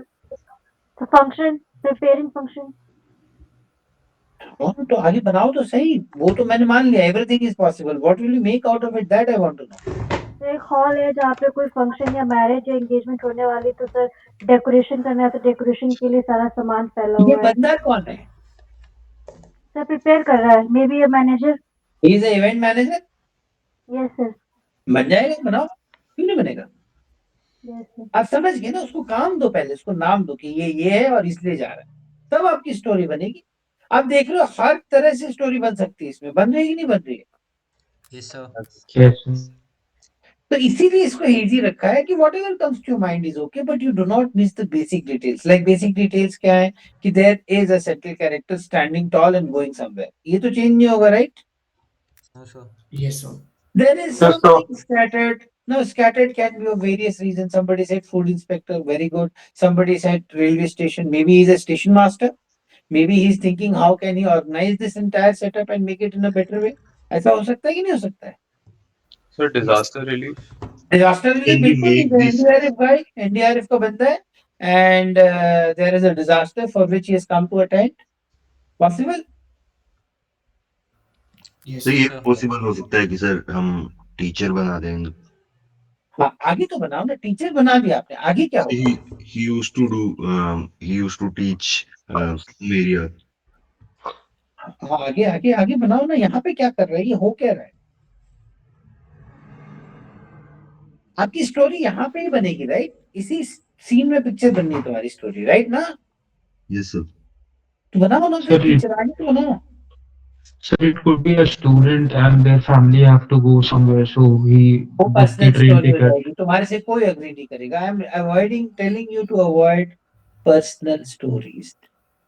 The function, preparing function. हाँ, तो आगे बनाओ तो सही, वो तो मैंने मान लिया, everything is possible. What will you make out of it, that I want to know. एक हॉल है जहाँ पे कोई फंक्शन या मैरिज या एंगेजमेंट होने वाली, तो सर डेकोरेशन करना है, तो डेकोरेशन के लिए सारा सामान फैला ये हुआ है। बंदा कौन है? सर प्रिपेयर कर रहा है, may be a manager. He is event manager. Yes sir. बन जाएगा, बनाओ, क्यों नहीं बनेगा? Yes sir. आप समझ गए ना, उसको काम दो, पहले उसको नाम दो कि ये है और इसलिए जा रहा है, तब आपकी स्टोरी बनेगी। आप देख रहे हो हर तरह से स्टोरी बन सकती है, इसमें बन रही है कि नहीं बन रही है? Yes sir. yes. तो इसीलिए इसको इजी रखा है कि whatever comes to mind is okay, but you do not miss the basic details. Like basic details क्या है कि there is a central character standing tall and going somewhere, ये तो चेंज नहीं होगा, right? No sir. yes sir? There is Yes, sir. something scattered. No, scattered can be of various reasons. Somebody said food inspector, very good. Somebody said railway station. Maybe he's a station master. Maybe he's thinking how can he organize this entire setup and make it in a better way. ऐसा हो सकता है कि नहीं हो सकता है? Sir, disaster relief. Disaster relief Can we बिल्कुल, make he's this? an NDRF guy, NDRF का बंदा है, and there is a disaster for which he has come to attend. Possible? Yes तो sir. ये sir. पॉसिबल हो सकता है कि सर हम टीचर बना दें। हाँ, आगे तो बनाओ ना, टीचर बना दिया आपने, आगे क्या होगा? he used to do he used to teach Maria. हाँ, आगे आगे आगे बनाओ ना, यहाँ पे क्या कर रहा है, ये हो क्या रहा है? आपकी स्टोरी यहाँ पे ही बनेगी, राइट? इसी सीन में पिक्चर बननी है तुम्हारी स्टोरी, राइट ना? Yes sir. तो बनाओ ना, Sir, पिक्चर आगे तो बनाओ। So it could be a student and their family have to go somewhere, so he वो booked the personal train story हो ticket. जाएगी, तुम्हारे से कोई अग्री नहीं करेगा. I am avoiding telling you to avoid personal stories.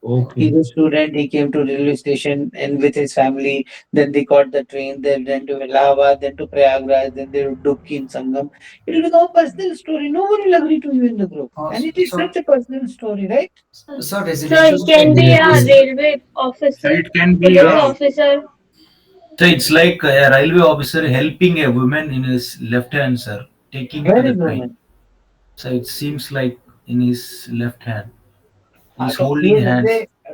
Okay. He's a student. He came to railway station and with his family. Then they caught the train. Then went to Allahabad. Then to Prayagraj. Then they would Dubki in Sangam. It will become a personal story. No one will agree to you in the group. And it is So, such a personal story, right? so Sir, residential it can be a is railway So officer, it can be police a, officer. so it's like a railway officer helping a woman in his left hand, sir, taking to Where the is train. woman? So it seems like in his left hand. He's So holding hands.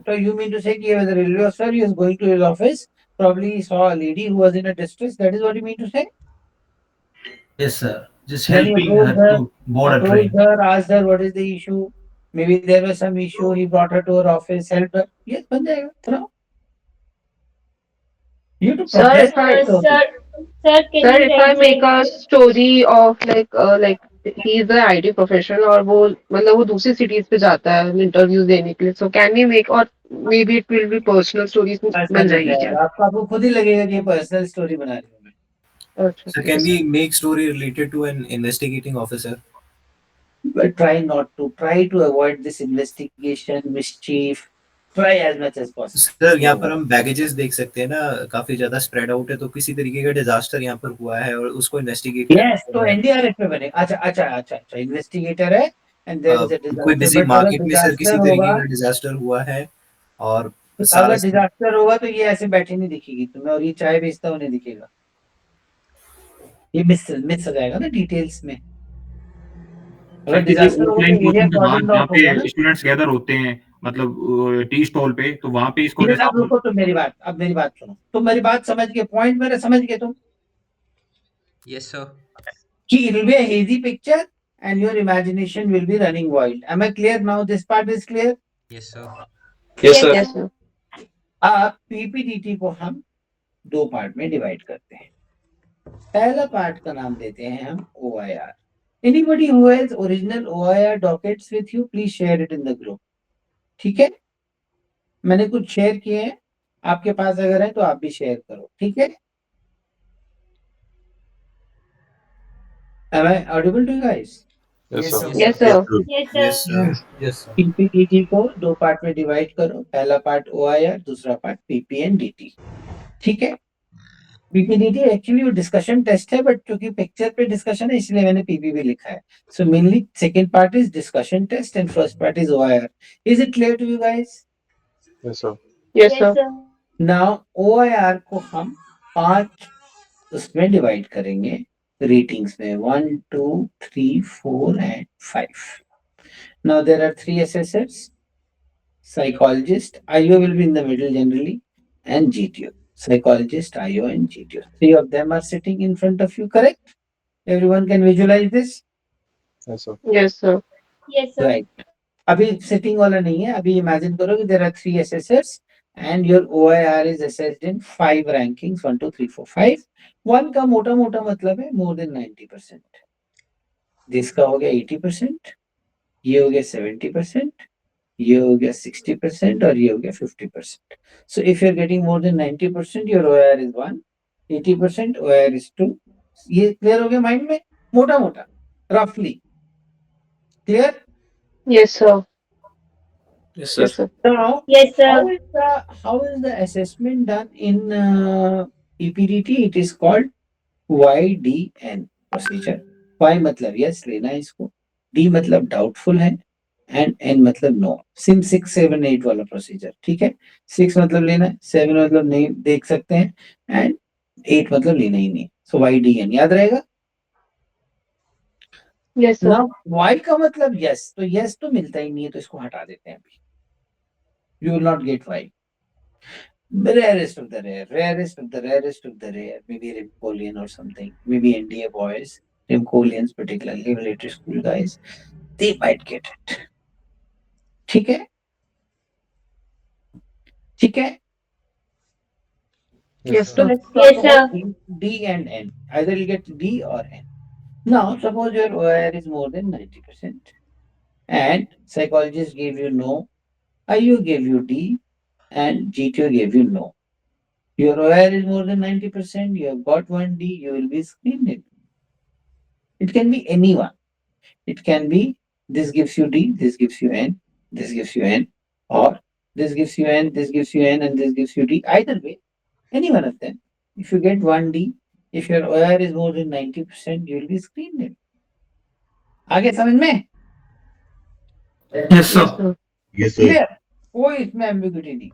so you mean to say he was a railway officer? He was going to his office. Probably he saw a lady who was in a distress. That is what you mean to say? Yes, sir. Just Then he helping her to board a approached train. her, asked her what is the issue. Maybe there was some issue. He brought her to her office, helped her. Yes, बन जाएगा. Throw. You have to Sir, progress if I the story. Sir, can sir, you if I make a translate? story of like he is a IT professional और वो मतलब वो दूसरी cities पे जाता है interviews देने के लिए, so can we make or maybe it will be personal stories personal बन बन जाएगी क्या? जाएगा. आपको खुद ही लगेगा कि ये पर्सनल स्टोरी बना रही हूँ मैं. अच्छा So ठीक है can sir. we make story related to an investigating officer? But try not to. Try to avoid this investigation, mischief. Try as much as possible. Sir यहाँ पर हम बैगेजेस देख सकते हैं ना, काफी ज्यादा स्प्रेड आउट है, तो किसी तरीके का डिजास्टर यहाँ पर हुआ है और उसको इन्वेस्टिगेट Yes, तो करना है. एनडीआरएफ में बनेगा. अच्छा अच्छा अच्छा अच्छा. इन्वेस्टिगेटर है एंड देयर इज अ कोई डिजास्टर. बिजी बट अगर मार्केट में सर किसी डिजास्टर तरीके होगा, का डिजास्टर हुआ है और सारा अगर डिजास्टर होगा तो ये ऐसे बैठी नहीं दिखेगी तुम्हें और ये चाय बेचता हुआ नहीं दिखेगा. ये मिस हो जाएगा ना डिटेल्स में. अगर सर किसी डिजास्टर होगा ऑफलाइन तो एरिया कोचिंग के कॉर्डन बाद जहाँ ऑफ होगा ना. पे स्टूडेंट्स गैदर होते हैं, मतलब टी स्टॉल पे, तो वहां पे इसको ये जैसे सब आप. रुको. तुम मेरी बात, अब मेरी बात सुनो. तुम मेरी बात समझ गए, पॉइंट मेरा समझ गए तुम Yes, sir. कि it will be a hazy picture and your imagination will be running wild. Am I clear now? This part is clear. Yes, sir. Yes, sir. Yes sir. अब पीपीडीटी को हम दो part में divide करते हैं. पहला part का नाम देते हैं हम OIR. Anybody who has original OIR dockets with you, please share it in the group. ठीक है, मैंने कुछ शेयर किए हैं, आपके पास अगर है तो आप भी शेयर करो. ठीक है. Am I audible to you guys? Yes, sir. Yes sir. Yes, Yes, sir. sir. Yes, sir. PPDT को दो पार्ट में डिवाइड करो. पहला पार्ट OIR, दूसरा पार्ट पीपीएनडीटी. ठीक है. पीपीडीटी एक्चुअली वो डिस्कशन टेस्ट है, बट क्योंकि पिक्चर पे डिस्कशन है इसलिए मैंने पीपीबी लिखा है. So mainly second part is discussion test and first part is OIR. Is it clear to you guys? Yes, sir. Yes Yes, sir. sir. Now OIR को हम 5 उसमें डिवाइड करेंगे रेटिंग्स में, 1 2 3 4 and 5. Now there are 3 assessors, psychologist, IO will be in the middle generally, and GTO. Psychologist, IO, and GTO. 3 of them are sitting in front of you, correct? Everyone can visualize this? Yes, sir. Yes sir. Yes, sir. Right. अभी sitting वाला नहीं है. अभी imagine करो कि there are 3 assessors and your OIR is assessed in 5 rankings, 1 2 3 4 5. 1 का मोटा मोटा मतलब है more than 90%. जिसका हो गया 80%, ये हो गया 70%, ये हो गया 60% और ये हो गया 50%. So if you're getting more than 90%, your OIR is 1, 80% OIR is 2. ये क्लियर हो गया माइंड में, मोटा मोटा, रफली clear. Yes sir. Yes, Yes sir. sir. Now Yes, sir. how is the assessment done in PPDT? It is called YDN procedure. Y मतलब yes लेना है इसको, D मतलब डाउटफुल है एंड N मतलब नो. सिम 6 7 8 वाला प्रोसीजर. ठीक है. 6 मतलब लेना है, 7 मतलब नहीं देख सकते हैं एंड 8 मतलब लेना ही नहीं. सो YDN याद रहेगा. Yes sir. ना Y का मतलब यस, तो यस तो मिलता ही नहीं है, तो इसको हटा देते हैं अभी. You will not get Y. The rarest of the rare, rarest of the rarest of the rare, maybe Rimkolian or something, maybe NDA boys, Rimkolians particularly, military school guys, they might get it. ठीक है. ठीक है. Yes So sir. let's talk Yes, about sir. D and N. Either you'll get D or N. Now, suppose your OIR is more than 90% and psychologist gave you no, IU gave you D and GTO gave you no. Your OIR is more than 90%, you have got 1D, you will be screened in. It can be anyone. It can be this gives you D, this gives you N, this gives you N, or this gives you N, this gives you N, and this gives you D. Either way, any one of them. If you get 1D, if your OIR is more than 90%, you will be screened in. आगे समझ में? Yes, sir. Yes, Clear? कोई इसमें ambiguity नहीं.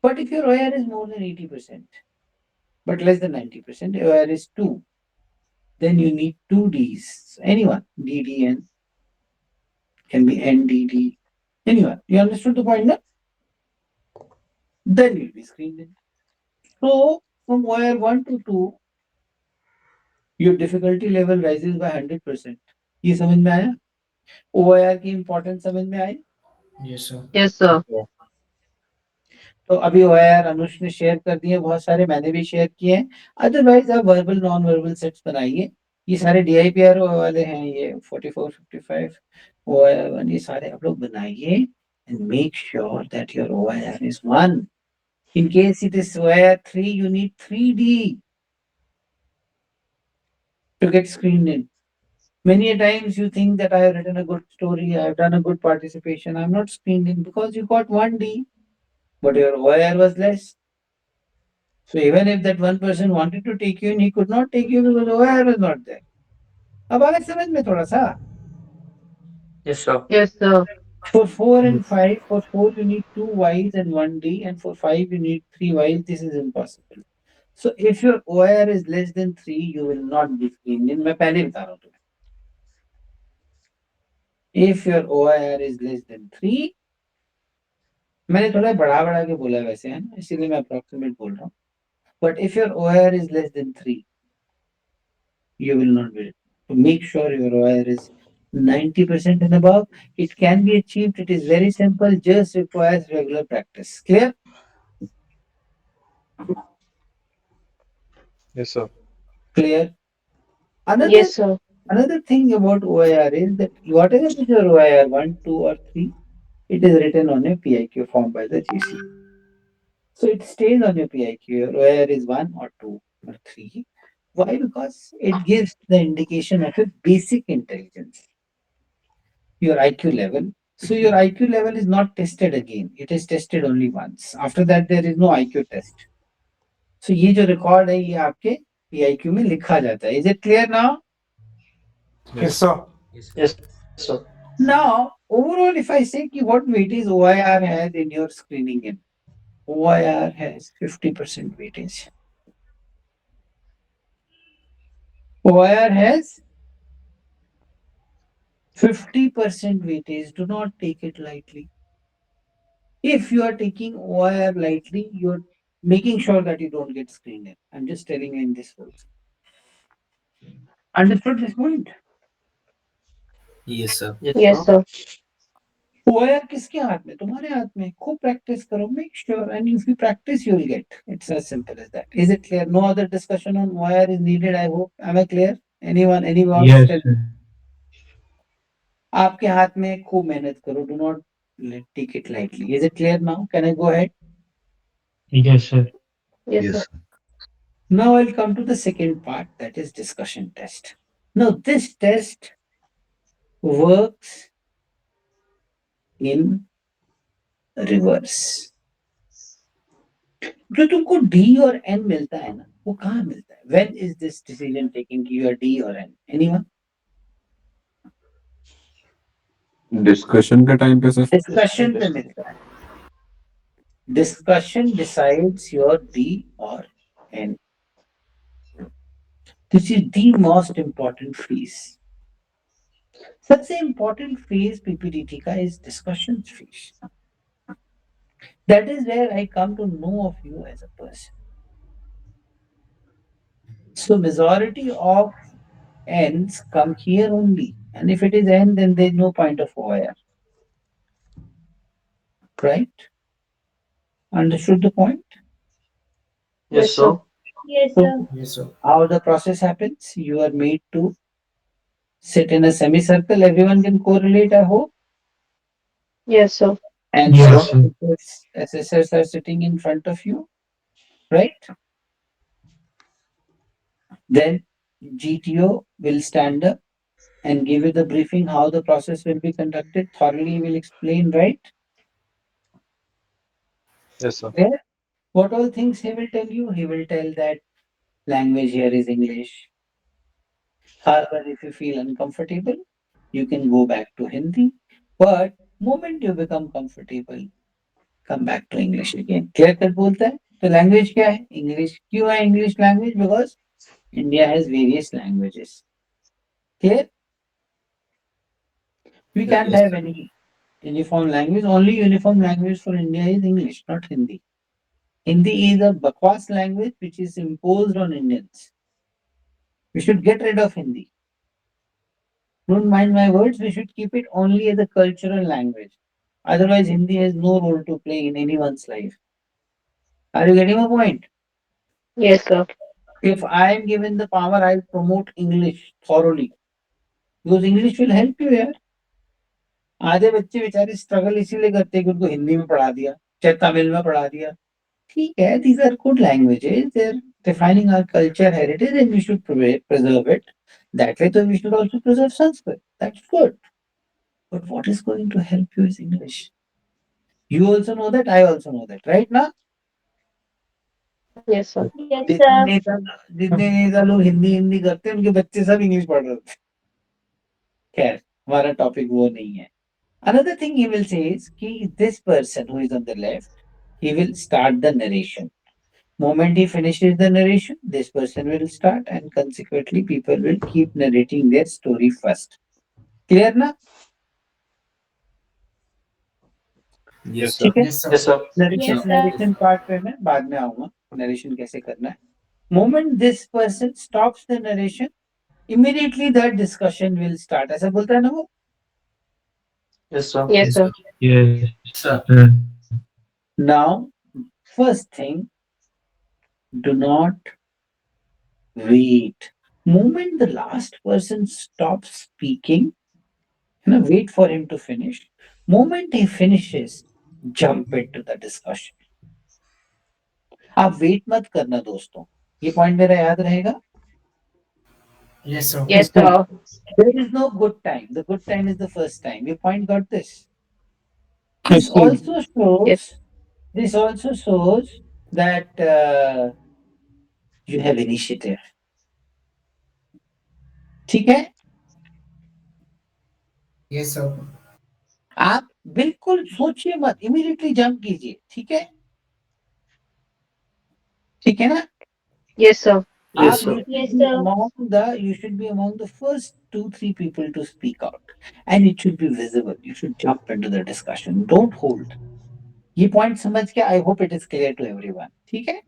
But if your OIR is more than 80%, but less than 90%, OIR is 2, then you need 2 Ds. Anyone, DDN, can be NDD, anyone. You understood the point now? Then you'll be screened in. So, from OIR 1 to 2, your difficulty level rises by 100%. ये समझ में आया? OIR की importance समझ में आई? Yes, sir. Yes, sir. तो अभी OIR Anush ने शेयर कर दिए, बहुत सारे मैंने भी शेयर किए हैं. अदरवाइज आप वर्बल नॉन वर्बल सेट्स बनाइए. ये सारे DIPR वाले हैं, ये 44, 55, OIR1, ये सारे आप लोग बनाइए and make sure that your OIR is 1. In case it is OIR3, you need 3D to get screened in. Many a times you think that I have written a good story, I have done a good participation, I'm not screened in because you got 1D, but your OIR was less. So even if that one person wanted to take you in, he could not take you because OIR was not there. अब आगे समझ में थोड़ा सा. Yes, sir. Yes, sir. For 4 and 5, for 4 you need 2 Ys and 1D, and for 5 you need 3 Ys. This is impossible. So if your OIR is less than 3, you will not be screened in. मैं पहले बता रहा हूँ तुम्हें. If your OIR is less than 3, मैंने थोड़ा बढ़ा के बोला वैसे है ना, इसीलिए मैं approximate बोल रहा हूँ. But if your OIR is less than 3, you will not be. So make sure your OIR is 90% and above. It can be achieved. It is very simple. Just requires regular practice. Clear? Yes, sir. Clear. Yes, sir. Another thing about OIR is that whatever is your OIR 1, 2, or 3, it is written on a PIQ form by the GC. So it stays on your PIQ. Your OIR is 1 or 2 or 3. Why? Because it gives the indication of a basic intelligence, your IQ level. So your IQ level is not tested again. It is tested only once. After that, there is no IQ test. So ये जो record है ये आपके PIQ में लिखा जाता है. Is it clear now? Yes, sir. Yes, sir. Now, overall, if I say ki what weightage OIR has in your screening in, OIR has 50% weightage. OIR has 50% weightage. Do not take it lightly. If you are taking OIR lightly, you're making sure that you don't get screened in. I'm just telling you in this way. Understood this point? Yes, sir. Yes, sir. OIR किसके हाथ में? तुम्हारे हाथ में. खूब practice करो. Make sure, and if you practice, you will get. It's as simple as that. Is it clear? No other discussion on OIR is needed, I hope. Am I clear? Anyone? Yes, Still? sir. आपके हाथ में. खूब मेहनत करो. Do not take it lightly. Is it clear now? Can I go ahead? Yes, sir. Yes, Yes. sir. Now I'll come to the second part, that is discussion test. Now this test works in reverse. जो तुमको D और N मिलता है ना, वो कहाँ मिलता है? When is this decision taking कि you are D or N? Anyone? Discussion के टाइम पे सर. Discussion पे मिलता है. Discussion decides your D or N. This is the most important phase. सबसे important phase PPDT का is discussion phase. That is where I come to know of you as a person. So majority of N's come here only. And if it is N, then there is no point of OIR. Right? Understood the point? Yes, sir. Yes, sir. Yes, sir. How the process happens? You are made to sit in a semicircle. Everyone can correlate, I hope. Yes, sir. And Yes, your assessors are sitting in front of you. right? Then GTO will stand up and give you the briefing how the process will be conducted. Thoroughly will explain, right? Yes, sir. Clear? What all things he will tell you? He will tell that language here is English. However, if you feel uncomfortable, you can go back to Hindi. But moment you become comfortable, come back to English again. Clear cut बोलता है. तो language क्या है? English. क्यों है English language? Because India has various languages. Clear? We can't Yes, have sir. any uniform language. Only uniform language for India is English, not Hindi. Hindi is a bakwas language which is imposed on Indians. We should get rid of Hindi. Don't mind my words, we should keep it only as a cultural language. Otherwise, Hindi has no role to play in anyone's life. Are you getting my point? Yes, sir. If I am given the power, I'll promote English thoroughly. Because English will help you here. आधे बच्चे बेचारे struggle इसीलिए करते हैं कि उनको हिंदी में पढ़ा दिया, चाहे तमिल में पढ़ा दिया. ठीक है, these are good languages. They're defining our culture heritage and we should preserve it. That way, so we should also preserve Sanskrit. That's good. But what is going to help you is English. You also know that, I also know that, right now? Yes, sir. Yes, जितने sir. नेता जितने नेता लोग हिंदी हिंदी करते हैं उनके बच्चे सब इंग्लिश पढ़ रहे थे. खैर, हमारा टॉपिक वो नहीं है. Another thing he will say is कि this person who is on the left, he will start the narration. Moment he finishes the narration, this person will start, and consequently, people will keep narrating their story first. Clear ना? Yes, sir. ठीक है? Yes, sir. Yes, sir. Narration Yes, sir. narration part पे मैं बाद में आऊंगा. Narration कैसे करना है? Moment this person stops the narration, immediately that discussion will start. ऐसा बोलता है ना वो? Yes, sir. Yes, Yes, sir. sir. Yes. Sir. Now, first thing, do not wait. Moment the last person stops speaking, wait for him to finish. Moment he finishes, jump into the discussion. आप wait मत करना दोस्तों. ये point मेरा याद रहेगा. Yes, sir. Yes, sir. There is no good time. The good time is the first time. Your point got this. Yes, sir. This also shows that you have initiative. ठीक है? Yes, sir. आप बिल्कुल सोचिए मत, immediately jump कीजिए. ठीक है? ठीक है ना? Yes, sir. Yes, आप sir. Yes, sir. you should be among the first 2-3 people to speak out, and it should be visible. You should jump into the discussion. Don't hold. ये point समझ के I hope it is clear to everyone. ठीक है?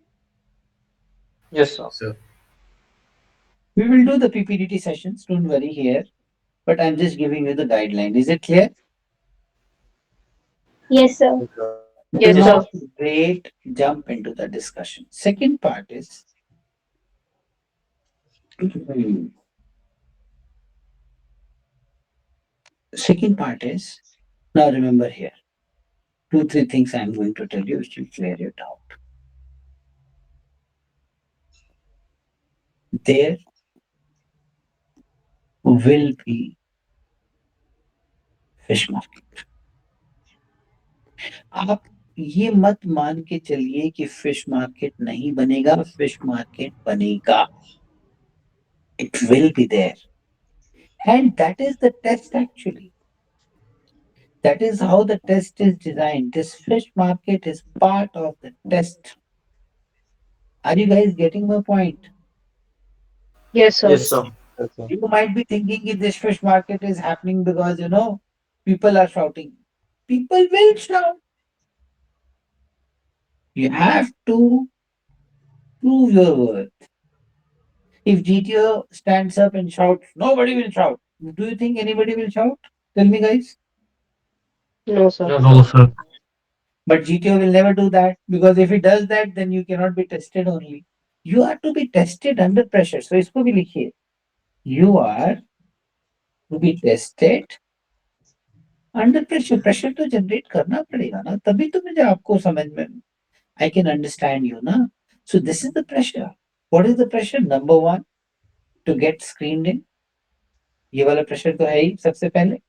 Yes, sir. Sir. We will do the PPDT sessions. Don't worry here, but I'm just giving you the guideline. Is it clear? Yes, sir. Yes, Do sir. not wait. Jump into the discussion. Second part is. Second part is, now remember here, 2-3 things I'm going to tell you which will clear your doubt. There will be fish market. आप ये मत मान के चलिए कि fish market नहीं बनेगा. Fish market बनेगा. It will be there. And that is the test actually. That is how the test is designed. This fish market is part of the test. Are you guys getting my point? Yes, sir. Yes, sir. Yes, sir. You might be thinking that this fish market is happening because, people are shouting. People will shout. You have to prove your worth. If GTO stands up and shouts, nobody will shout. Do you think anybody will shout? Tell me, guys. No, sir. No, sir. But GTO will never do that, because if he does that, then you cannot be tested only. You are to be tested under pressure. So इसको भी लिखिए. You are to be tested under pressure. Pressure तो generate करना पड़ेगा ना, तभी तो मुझे आपको समझ में. I can understand you ना. So this is the pressure. What is the pressure? Number one, to get screened in. ये वाला pressure तो है ही सबसे पहले.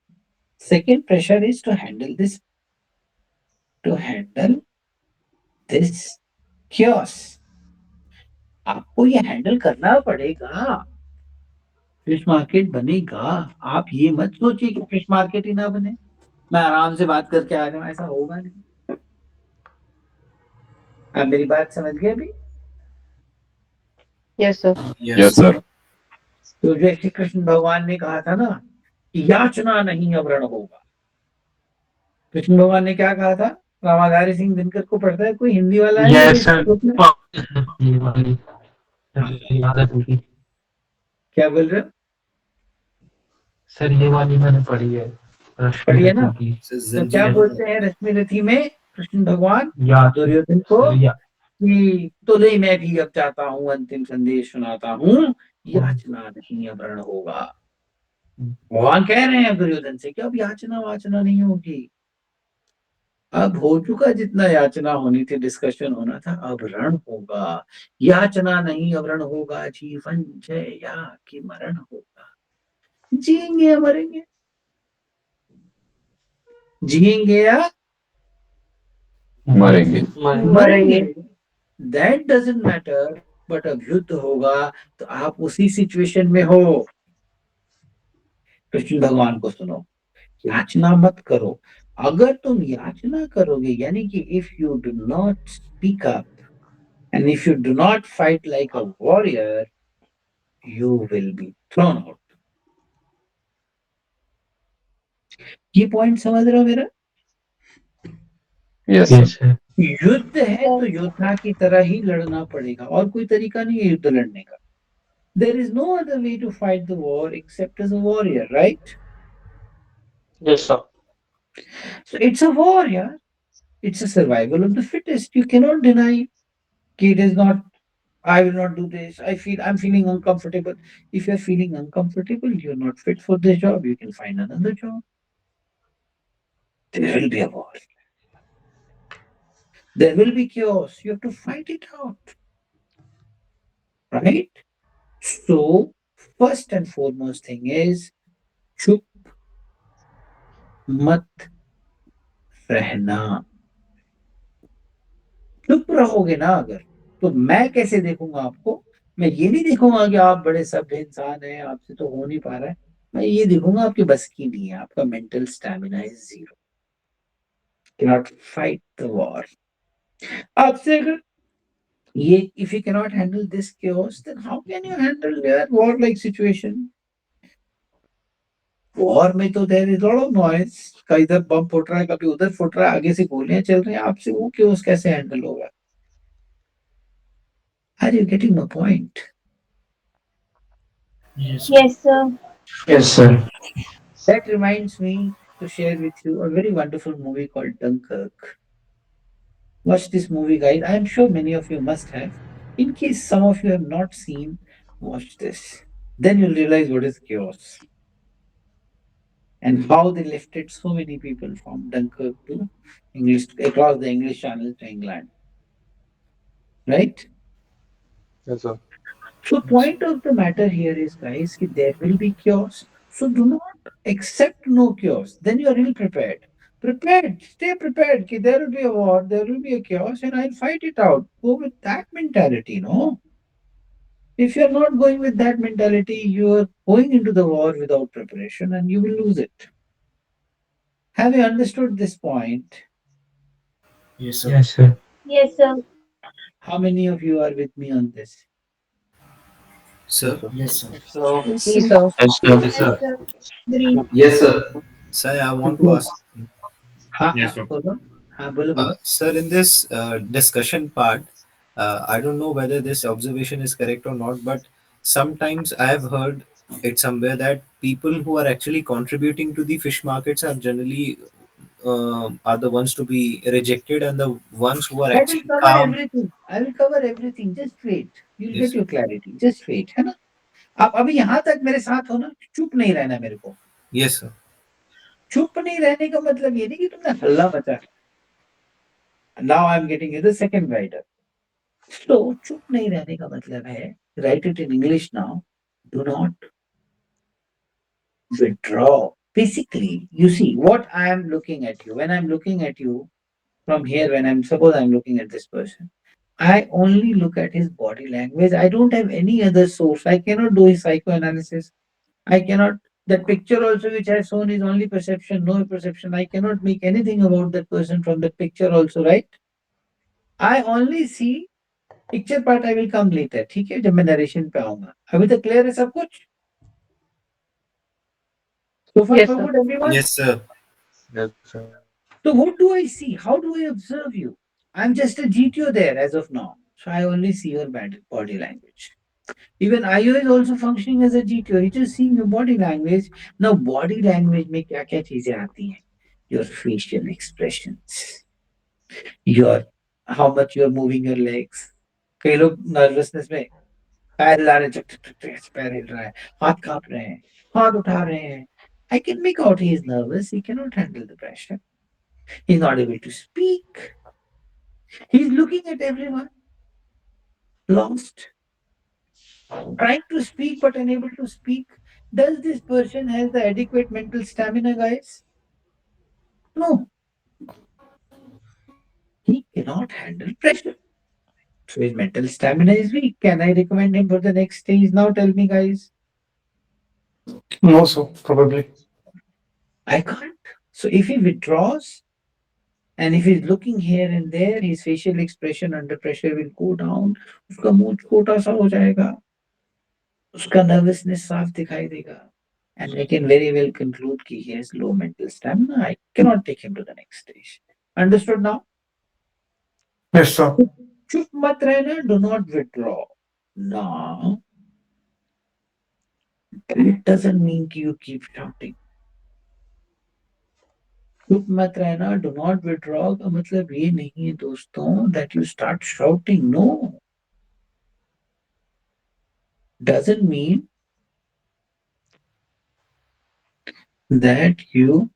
Second pressure is to handle this chaos. आपको ये हैंडल करना पड़ेगा. फिश मार्केट बनेगा. आप ये मत सोचिए कि फिश मार्केट ही ना बने, मैं आराम से बात करके आ जाऊं, ऐसा होगा नहीं. आप मेरी बात समझ गए अभी? Yes, sir. Yes, sir. तो जो श्री कृष्ण भगवान ने कहा था ना, याचना नहीं अवरण होगा. कृष्ण भगवान ने क्या कहा था? रामाधारी सिंह दिनकर को पढ़ता है कोई हिंदी वाला है? यस सर, ये वाली याद है पूरी. क्या बोल रहे हो सर? ये वाली मैंने पढ़ी है, पढ़ी है ना? की. तो क्या बोलते हैं रश्मि रथी में कृष्ण भगवान याद दुर्योधन को या कि तो नहीं, मैं भी अब जाता हूँ, अंतिम संदेश सुनाता हूँ, याचना नहीं अवरण होगा. भगवान कह रहे हैं दुर्योधन से कि अब याचना वाचना नहीं होगी. अब हो चुका जितना याचना होनी थी, डिस्कशन होना था, अब रण होगा. याचना नहीं अवरण होगा, जीवन जय या कि मरण होगा. जिएंगे या मरेंगे, जिएंगे या मरेंगे. मरेंगे. That doesn't matter. बट अब युद्ध होगा तो आप उसी सिचुएशन में हो. कृष्ण भगवान को सुनो, याचना मत करो. अगर तुम याचना करोगे, यानी कि if you do not speak up and if you do not fight like a warrior, you will be thrown out. ये पॉइंट समझ रहे हो मेरा? Yes, sir. युद्ध है तो योद्धा की तरह ही लड़ना पड़ेगा, और कोई तरीका नहीं है युद्ध लड़ने का. There is no other way to fight the war except as a warrior, right? Yes sir. So it's a war, yeah. It's a survival of the fittest. You cannot deny कि it is not, I will not do this. I'm feeling uncomfortable. If you're feeling uncomfortable, you're not fit for this job. You can find another job. There will be a war. There will be chaos. You have to fight it out. Right? So, first and foremost thing is चुप मत रहना. चुप रहोगे ना अगर, तो मैं कैसे देखूंगा आपको? मैं ये नहीं देखूंगा कि आप बड़े सभ्य इंसान हैं, आपसे तो हो नहीं पा रहा है. मैं ये देखूंगा आपकी बस की नहीं है, आपका mental stamina is zero. cannot fight the war. आपसे अगर ये, if you cannot handle this chaos, then how can you handle a war like situation? War में तो there is lot of noise. का इधर बम फुट रहा है, कभी उधर फुट रहा है, आगे से गोलियां चल रही हैं. आपसे वो chaos कैसे हैंडल होगा? Are you getting my point? Yes, sir. Yes, sir. That reminds me to share with you a very wonderful movie called Dunkirk. Watch this movie, guys. I am sure many of you must have. In case some of you have not seen, watch this. Then you'll realize what is chaos and how they lifted so many people from Dunkirk to English, across the English Channel to England. Right? Yes, sir. So point of the matter here is, guys, that there will be chaos. So do not accept no chaos. Then you are ill prepared. Prepared, stay prepared. Ki there will be a war, there will be a chaos, and I'll fight it out. Go with that mentality, no? If you're not going with that mentality, you're going into the war without preparation and you will lose it. Have you understood this point? Yes, sir. Yes, sir. Yes, sir. How many of you are with me on this? Sir? Yes, sir. So, Yes, sir. Yes, sir. Yes, sir. Agree. Yes, sir. Sir, I want to ask. हाँ, Yes, sir. बोलो. हाँ, बोलो. Sir, in this discussion part, I don't know whether this observation is correct or not, but sometimes I have heard it somewhere that people who are actually contributing to the fish markets are generally are the ones to be rejected, and the ones who are I will actually cover calm. everything. I will cover everything. Just wait. You'll Yes. get your clarity. Just wait, है ना? आप अभी यहाँ तक मेरे साथ हो ना, चुप नहीं रहना मेरे को. Yes, sir. चुप नहीं रहने का मतलब ये नहीं कि तुमने हल्ला मचा. Now I'm getting you the second rider. तो चुप नहीं रहने का मतलब है, right it in English now, do not withdraw. Basically, you see what I am looking at you. When I'm looking at you from here, when I'm suppose I'm looking at this person, I only look at his body language. I don't have any other source. I cannot do his psychoanalysis. I cannot. That picture also which I shown is only perception, no perception. I cannot make anything about that person from that picture also, right? I only see picture part. I will come later. ठीक है, जब मैं narration पे आऊंगा. अभी तक clear है सब कुछ? So far, Yes, so sir. good, everyone. Yes, sir. Yes, sir. So what do I see? How do I observe you? I'm just a GTO there as of now. So I only see your body language. Even IO is also functioning as a GTO. He's just seeing your body language. Now body language में क्या क्या चीजें आती हैं? Your facial expressions, your how much you're moving your legs. कई लोग nervousness में पैर हिला रहे हैं, चक चक चक चक, पैर हिल रहा है, हाथ कांप रहे हैं, हाथ उठा रहे हैं. I can make out he is nervous. He cannot handle the pressure. He's not able to speak. He's looking at everyone, lost, trying to speak but unable to speak. Does this person have the adequate mental stamina, guys? No. He cannot handle pressure. So his mental stamina is weak. Can I recommend him for the next stage? Now tell me, guys. No, sir, probably. I can't. So if he withdraws and if he's looking here and there, his facial expression under pressure will go down. उसका मुंह छोटा सा हो जाएगा. उसका nervousness साफ दिखाई देगा. And I can very well conclude that he has low mental stamina. I cannot take him to the next stage. Understood now? Yes, sir. Chup mat rehna, do not withdraw. Now, that doesn't mean you keep shouting. Chup mat rehna, do not withdraw का मतलब ये नहीं है दोस्तों that you start shouting. No. Doesn't mean that you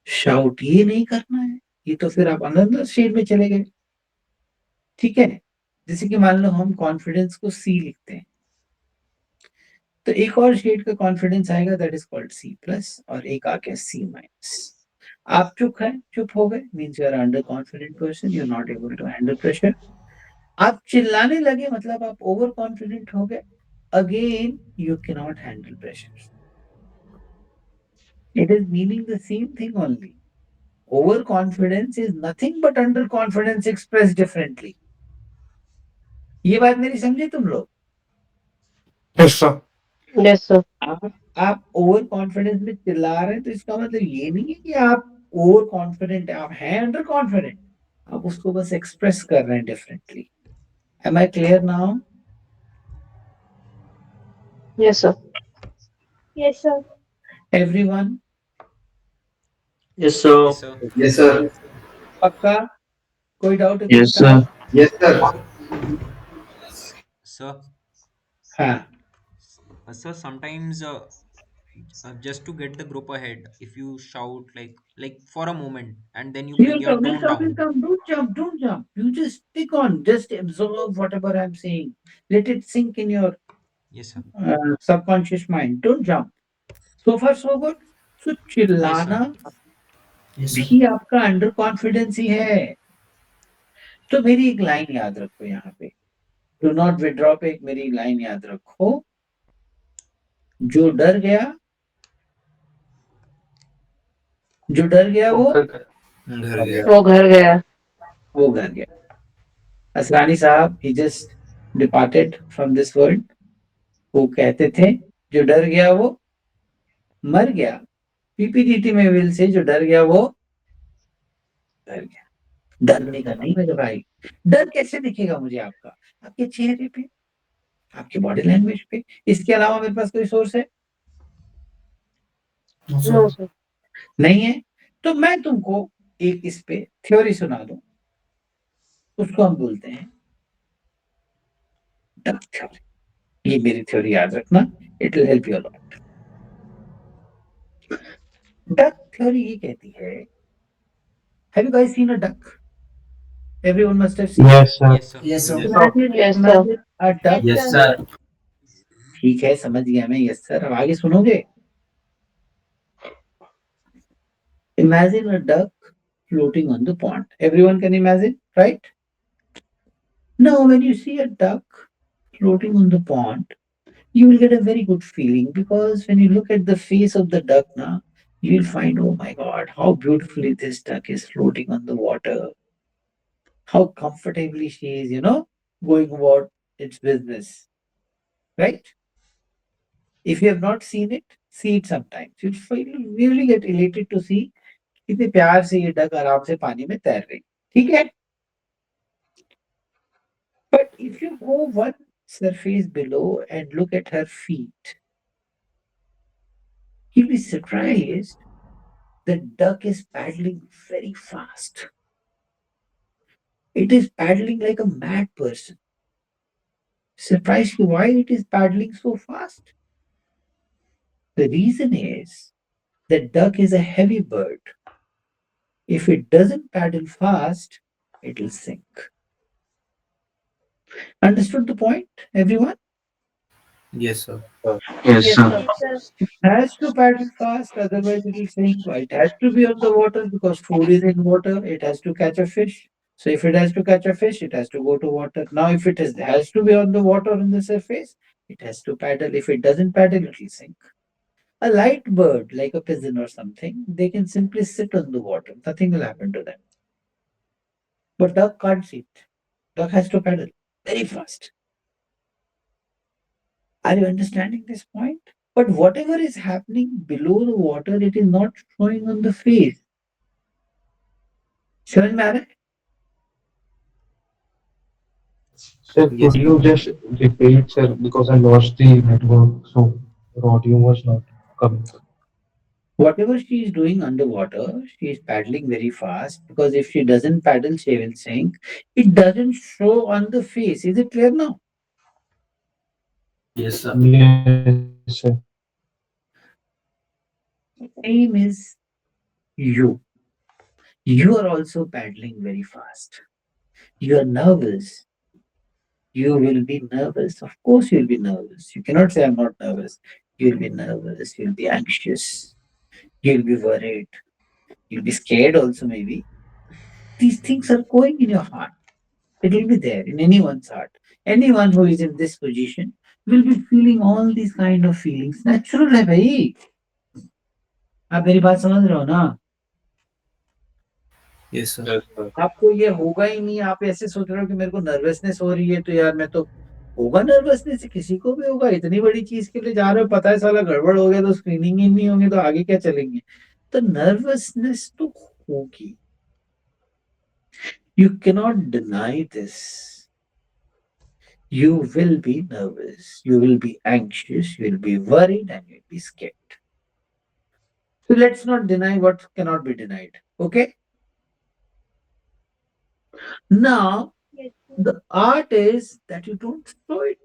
shout. ये नहीं करना है. ये तो फिर आप अंदर स्टेज में चले गए. ठीक है, जैसे कि मान लो हम कॉन्फिडेंस को सी लिखते हैं, तो एक और शेड का कॉन्फिडेंस आएगा that is called C plus, और एक आ गया सी माइनस. आप चुप हो गए means you are under confident person, you are not able to handle pressure. आप चिल्लाने लगे मतलब आप ओवर कॉन्फिडेंट हो गए. Again you can not handle pressure. It is meaning the same thing only. Over confidence is nothing but under confidence express differently. ये बात मेरी समझे तुम लोग? Yes, sir. Yes, sir. आप ओवर कॉन्फिडेंस में चिल्ला रहे हैं तो इसका मतलब ये नहीं है कि आप ओवर कॉन्फिडेंट है, आप हैं अंडर कॉन्फिडेंट. आप उसको बस एक्सप्रेस कर रहे हैं differently. Am I clear now? Yes, sir. Yes, sir. Everyone? Yes, sir. Yes, sir. Yes, sir. पक्का? कोई डाउट है? Yes, sir. Yes, sir. Sir, हाँ. sir, sometimes just to get the group ahead, if you shout like for a moment and then you bring your tone down. Don't jump. You just stick on. Just absorb whatever I'm saying. Let it sink in your Yes, sir. subconscious mind. Don't jump. So far so good. So चिल्लाना भी आपका under confidence ही है. तो मेरी एक line याद रखो यहाँ पे, डू नॉट विड्रॉ पे एक मेरी लाइन याद रखो. जो डर गया वो घर गया. वो घर गया. वो घर गया. असरानी साहब he just departed from this world. वो कहते थे जो डर गया वो मर गया. पीपीडीटी में विल से जो डर गया वो डर गया. डरने का नहीं मेरे भाई. डर कैसे दिखेगा मुझे आपका? आपके चेहरे पे, आपके बॉडी लैंग्वेज पे. इसके अलावा मेरे पास कोई सोर्स है? No, sir. नहीं है. तो मैं तुमको एक इस पे थ्योरी सुना दूं. उसको हम बोलते हैं डक थ्योरी. ये मेरी थ्योरी याद रखना. It will help you a lot. Duck theory ये कहती है, have you guys seen a duck? Everyone must have seen. Yes, sir. Yes, sir. Yes, sir. Imagine, Yes, sir. imagine a duck. Yes, Yes, sir. sir. ठीक है, समझ गया मैं, yes sir. अब आगे सुनोगे? Imagine a duck floating on the pond. Everyone can imagine, right? Now, when you see a duck floating on the pond, you will get a very good feeling, because when you look at the face of the duck now, you will find, oh my God, how beautifully this duck is floating on the water. How comfortably she is, going about its business, right? If you have not seen it, see it sometimes. You'll really get elated to see कितने प्यार से ये duck आराम से पानी में तैर रही, ठीक है? But if you go one surface below and look at her feet, you'll be surprised. The duck is paddling very fast. It is paddling like a mad person. Surprised you why it is paddling so fast? The reason is that duck is a heavy bird. If it doesn't paddle fast, it will sink. Understood the point, everyone? Yes, sir. Yes, Yes, sir. sir. It has to paddle fast, otherwise it will sink. It has to be on the water because food is in water. It has to catch a fish. So if it has to catch a fish, it has to go to water. Now, if has to be on the water on the surface, it has to paddle. If it doesn't paddle, it will sink. A light bird, like a pigeon or something, they can simply sit on the water. Nothing will happen to them. But duck can't sit. Duck has to paddle very fast. Are you understanding this point? But whatever is happening below the water, it is not showing on the face. समझ में आ रहा है? Sir, could you just repeat, sir, because I lost the network, so the audio was not coming. Whatever she is doing underwater, she is paddling very fast, because if she doesn't paddle, she will sink. It doesn't show on the face. Is it clear now? Yes, sir. Yes, sir. Same is you. You are also paddling very fast. You are nervous. You will be nervous. Of course, you'll be nervous. You cannot say, I'm not nervous. You'll be nervous. You'll be anxious. You'll be worried. You'll be scared also, maybe. These things are going in your heart. It will be there in anyone's heart. Anyone who is in this position will be feeling all these kind of feelings. Natural है भाई. आप मेरी बात समझ रहे हो ना? Yes, sir. आपको ये होगा ही नहीं. आप ऐसे सोच रहे हो कि मेरे को नर्वसनेस हो रही है, तो यार मैं तो होगा नर्वसनेस, किसी को भी होगा. इतनी बड़ी चीज के लिए जा रहे हो, पता है साला गड़बड़ हो गया तो स्क्रीनिंग ही नहीं होगी, तो आगे क्या चलेंगे? तो नर्वसनेस तो होगी. You cannot deny this. You will be nervous, you will be anxious, you will be worried, and you will be scared. So let's not deny what cannot be denied. Okay? Now, Yes, sir. the art is that you don't show it.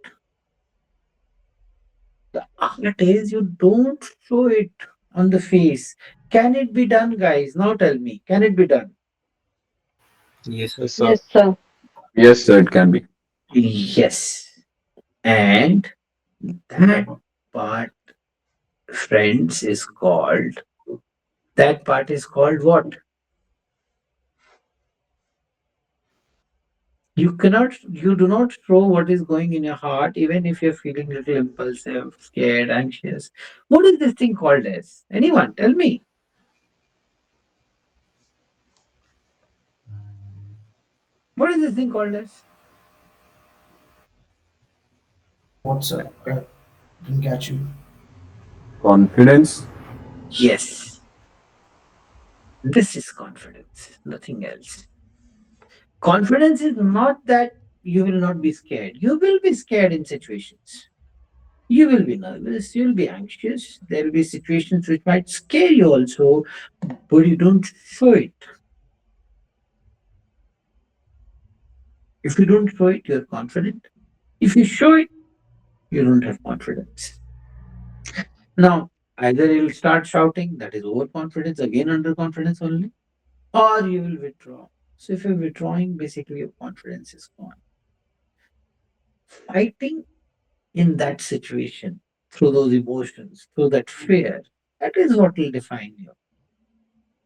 The art is you don't show it on the face. Can it be done, guys? Now tell me, can it be done? Yes, sir. Yes, sir. Yes, sir, it can be. Yes. And that part, friends, that part is called what? You do not show what is going in your heart, even if you're feeling little impulsive, scared, anxious. What is this thing called as? Anyone, tell me. What is this thing called as? What's up? Didn't catch you. Confidence. Yes. This is confidence, nothing else. Confidence is not that you will not be scared. You will be scared in situations. You will be nervous, you will be anxious. There will be situations which might scare you also, but you don't show it. If you don't show it, you're confident. If you show it, you don't have confidence. Now, either you'll start shouting, that is overconfidence, again underconfidence only, or you will withdraw. So if you're withdrawing, basically your confidence is gone. Fighting in that situation, through those emotions, through that fear, that is what will define you.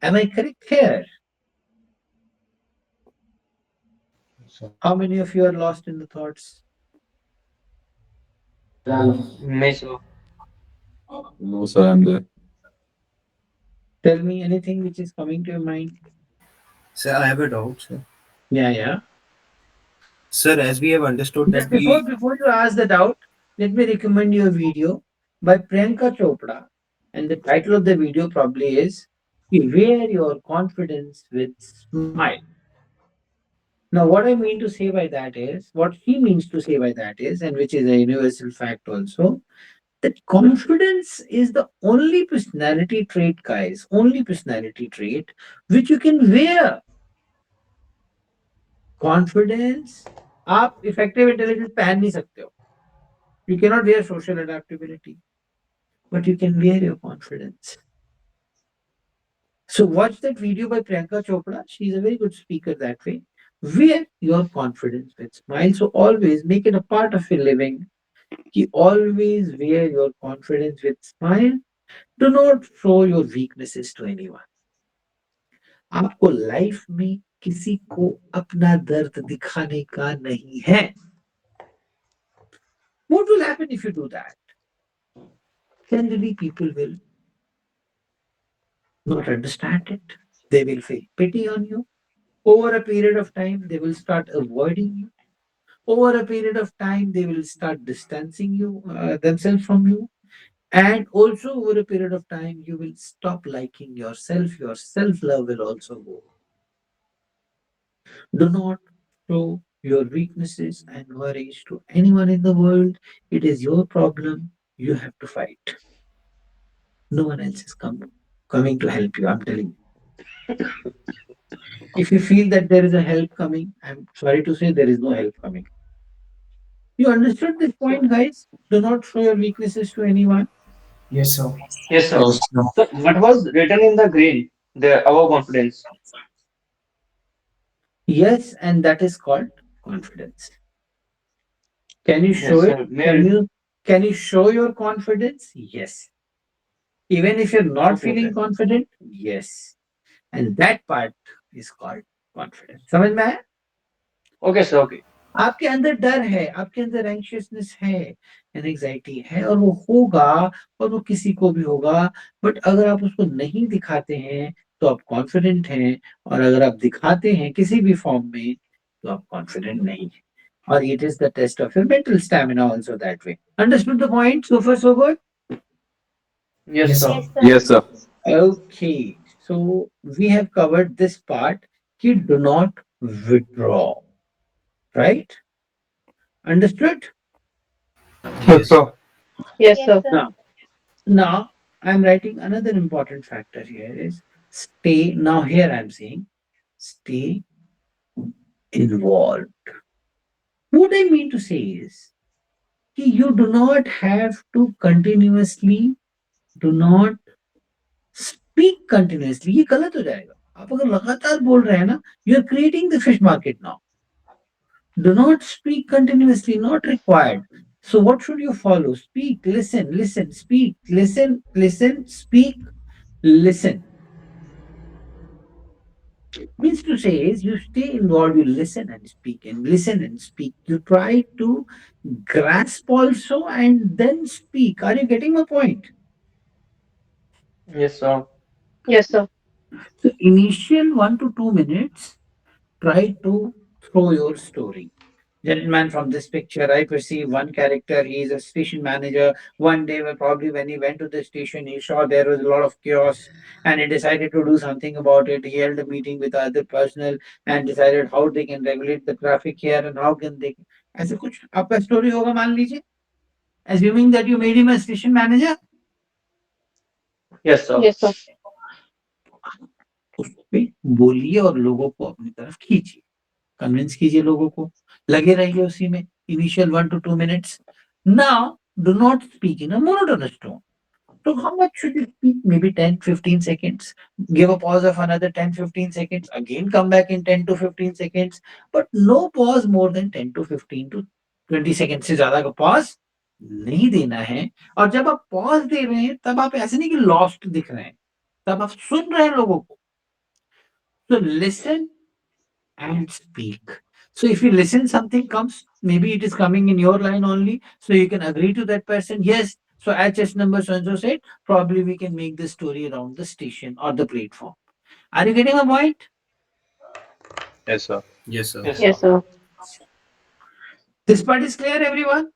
Am I correct here? How many of you are lost in the thoughts? Me, sir. No, sir, I'm there. Tell me anything which is coming to your mind. Sir, I have a doubt, sir. Yeah. Sir, as we have understood that Before you ask the doubt, let me recommend you a video by Priyanka Chopra, and the title of the video probably is "Wear Your Confidence with Smile." Now, what I mean to say by that is, what she means to say by that is, and which is a universal fact also, that confidence is the only personality trait, guys, only personality trait which you can wear. Confidence, आप effective intelligence पहन नहीं सकते हो. You cannot wear social adaptability, but you can wear your confidence. So watch that video by Priyanka Chopra. She's a very good speaker that way. Wear your confidence with smile. So always make it a part of your living. You always wear your confidence with smile. Do not show your weaknesses to anyone. आपको life में किसी को अपना दर्द दिखाने का नहीं है. What will happen if you do that? Generally, people will not understand it. They will feel pity on you. Over a period of time, they will start avoiding you. Over a period of time, they will start distancing you themselves from you. And also, over a period of time, you will stop liking yourself. Your self-love will also go. Do not show your weaknesses and worries to anyone in the world. It is your problem. You have to fight. No one else is coming to help you. I'm telling you. If you feel that there is a help coming, I'm sorry to say there is no help coming. You understood this point, guys? Do not show your weaknesses to anyone. Yes, sir. Yes, sir. So what was written in the green? The our confidence. Yes, and that is called confidence. Can you show Yes, sir. it? Can you show your confidence? Yes. Even if you're not Okay, feeling okay. confident, yes. And that part is called confidence. समझ में आया? Okay, sir. Okay. आपके अंदर डर है, आपके अंदर anxiousness है, एंजाइटी है, और वो होगा, और वो किसी को भी होगा. बट अगर आप उसको नहीं दिखाते हैं तो आप कॉन्फिडेंट हैं, और अगर आप दिखाते हैं किसी भी फॉर्म में तो आप कॉन्फिडेंट नहीं है. और it is the test of your mental stamina also that way. Understood the point? So far so good. Yes, sir. Yes, sir. Okay, so we have covered this part. Ki do not withdraw. Right? Understood? Yes, sir. Yes, sir. Now I'm writing another important factor here is stay. Now here I'm saying stay involved. What I mean to say is you do not have to continuously, do not speak continuously. ये गलत हो जाएगा. आप अगर लगातार बोल रहे हैं ना, you are creating the fish market now. Do not speak continuously, not required. So what should you follow? Speak, listen, speak, listen, speak, listen. Means to say is you stay involved, you listen and speak, and listen and speak. You try to grasp also and then speak. Are you getting my point? Yes, sir. Yes, sir. So initial 1 to 2 minutes, try to throw your story. Gentleman from this picture, I perceive one character. He is a station manager. One day, probably when he went to the station, he saw there was a lot of chaos, and he decided to do something about it. He held a meeting with other personnel and decided how they can regulate the traffic here and how can they. ऐसे कुछ आपका story होगा मान लीजिए. Assuming that you made him a station manager. Yes, sir. Yes, sir. उस पे बोलिए और लोगों को अपनी तरफ खींचिए. कन्विंस कीजिए लोगों को. लगे रहिए उसी में. Initial 1 to 2 minutes. Now, do not speak in a monotonous tone. So how much should you speak? Maybe 10-15 seconds. Give a pause of another 10-15 seconds. Again come back in 10-15 seconds. But no pause more than 10-15 to 20 seconds से ज्यादा का pause नहीं देना है। और जब आप pause दे रहे हैं तब आप ऐसे नहीं कि lost दिख रहे हैं, तब आप सुन रहे हैं लोगों को। So listen and speak. So if you listen, something comes, maybe it is coming in your line only, so you can agree to that person. Yes, so at chest number so and so said, probably we can make this story around the station or the platform. Are you getting a point? Yes, sir. Yes, sir. Yes, sir. This part is clear, everyone?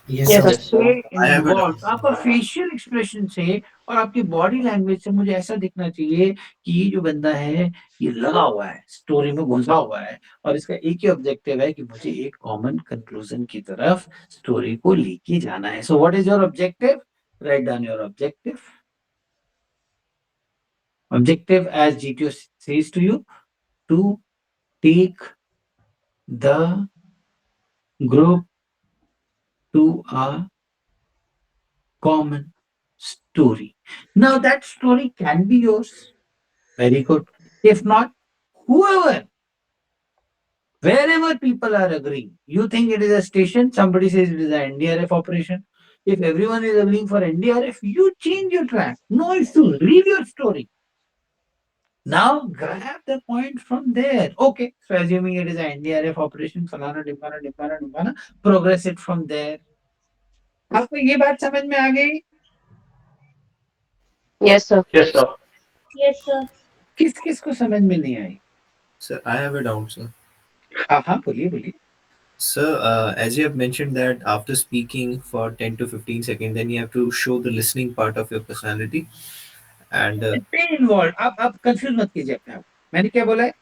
Yes, Yes, sir. sir. Stay I have a doubt. involved. आपका facial expression से और आपकी body language से मुझे ऐसा दिखना चाहिए कि ये जो बंदा है ये लगा हुआ है, स्टोरी में घुसा हुआ है और इसका एक ही ऑब्जेक्टिव है कि मुझे एक कॉमन कंक्लूजन की तरफ स्टोरी को लेके जाना है. So what is your objective? Write down your objective. Objective, as GTO says to you, to take the group to a common story. Now that story can be yours. Very good. If not, whoever, wherever people are agreeing, you think it is a station, somebody says it is an NDRF operation. If everyone is agreeing for NDRF, you change your track. No issue. Leave your story. Now grab the point from there. Okay, so assuming it is an NDRF operation, falana, dimana, dimana, dimana, progress it from there. आपको ये बात समझ में आ गई? Yes, sir. Yes, sir. Yes, sir. किस किस को समझ में नहीं आई? Sir, I have a doubt, sir. हाँ हाँ बोलिए बोलिए. Sir, as you have mentioned that after speaking for 10 to 15 seconds, then you have to show the listening part of your personality. And Stay involved. आप confuse मत कीजिए अपने आप. मैंने क्या बोला है?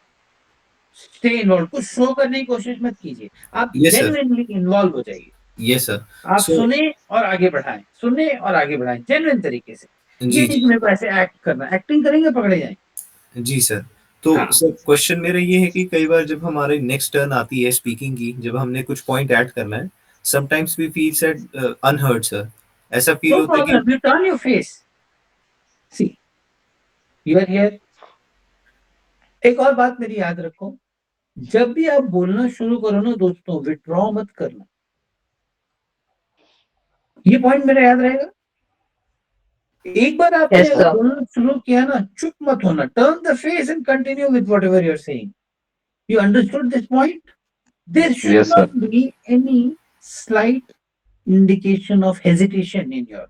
Stay involved. कुछ शो करने की कोशिश मत कीजिए. आप Yes, sir. genuinely involve हो जाइए. yes, sir. आप So, सुने और आगे बढ़ाएं, सुने और आगे बढ़ाएं, जेन्युइन तरीके से. ये जी नहीं कि मेरे को ऐसे एक्ट करना. एक्टिंग करेंगे पकड़े जाएंगे. जी सर. तो हाँ. सर क्वेश्चन मेरा ये है कि कई बार जब हमारे नेक्स्ट टर्न आती है स्पीकिंग की, जब हमने कुछ पॉइंट ऐड करना है, sometimes we feel sad unheard sir. ऐसा फील No होता है कि problem. You turn your face. See, you are here. एक और बात मेरी याद रखो, जब भी आप बोलना शुरू करो ना दोस्तों, विड्रॉ मत करना. ये पॉइंट मेरा याद रहेगा. एक बार आपने Yes, sir. बोलना शुरू किया ना, चुप मत होना. Turn the face and continue with whatever you are saying. You understood this point? There should Yes, sir. not be any slight indication of hesitation in your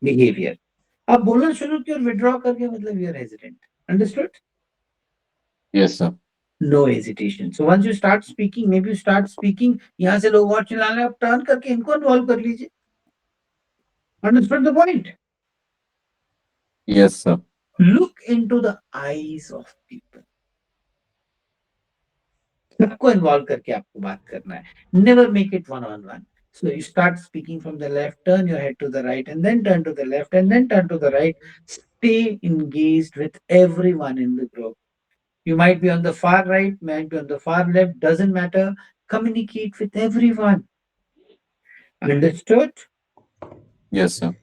behavior. आप बोलना शुरू किया और विड्रॉ करके मतलब you are hesitant. Understood? Yes, sir. No hesitation. So once you start speaking, maybe you start speaking, यहाँ से लोग और चिल्ला रहे हैं, आप टर्न करके इनको इन्वॉल्व कर लीजिए. Understood the point? Yes, sir. Look into the eyes of people. सबको इन्वॉल्व करके आपको बात करना है. Never make it one on one. So you start speaking from the left, turn your head to the right, and then turn to the left, and then turn to the right. Stay engaged with everyone in the group. You might be on the far right, might be on the far left, doesn't matter. Communicate with everyone. Understood? Yes, sir.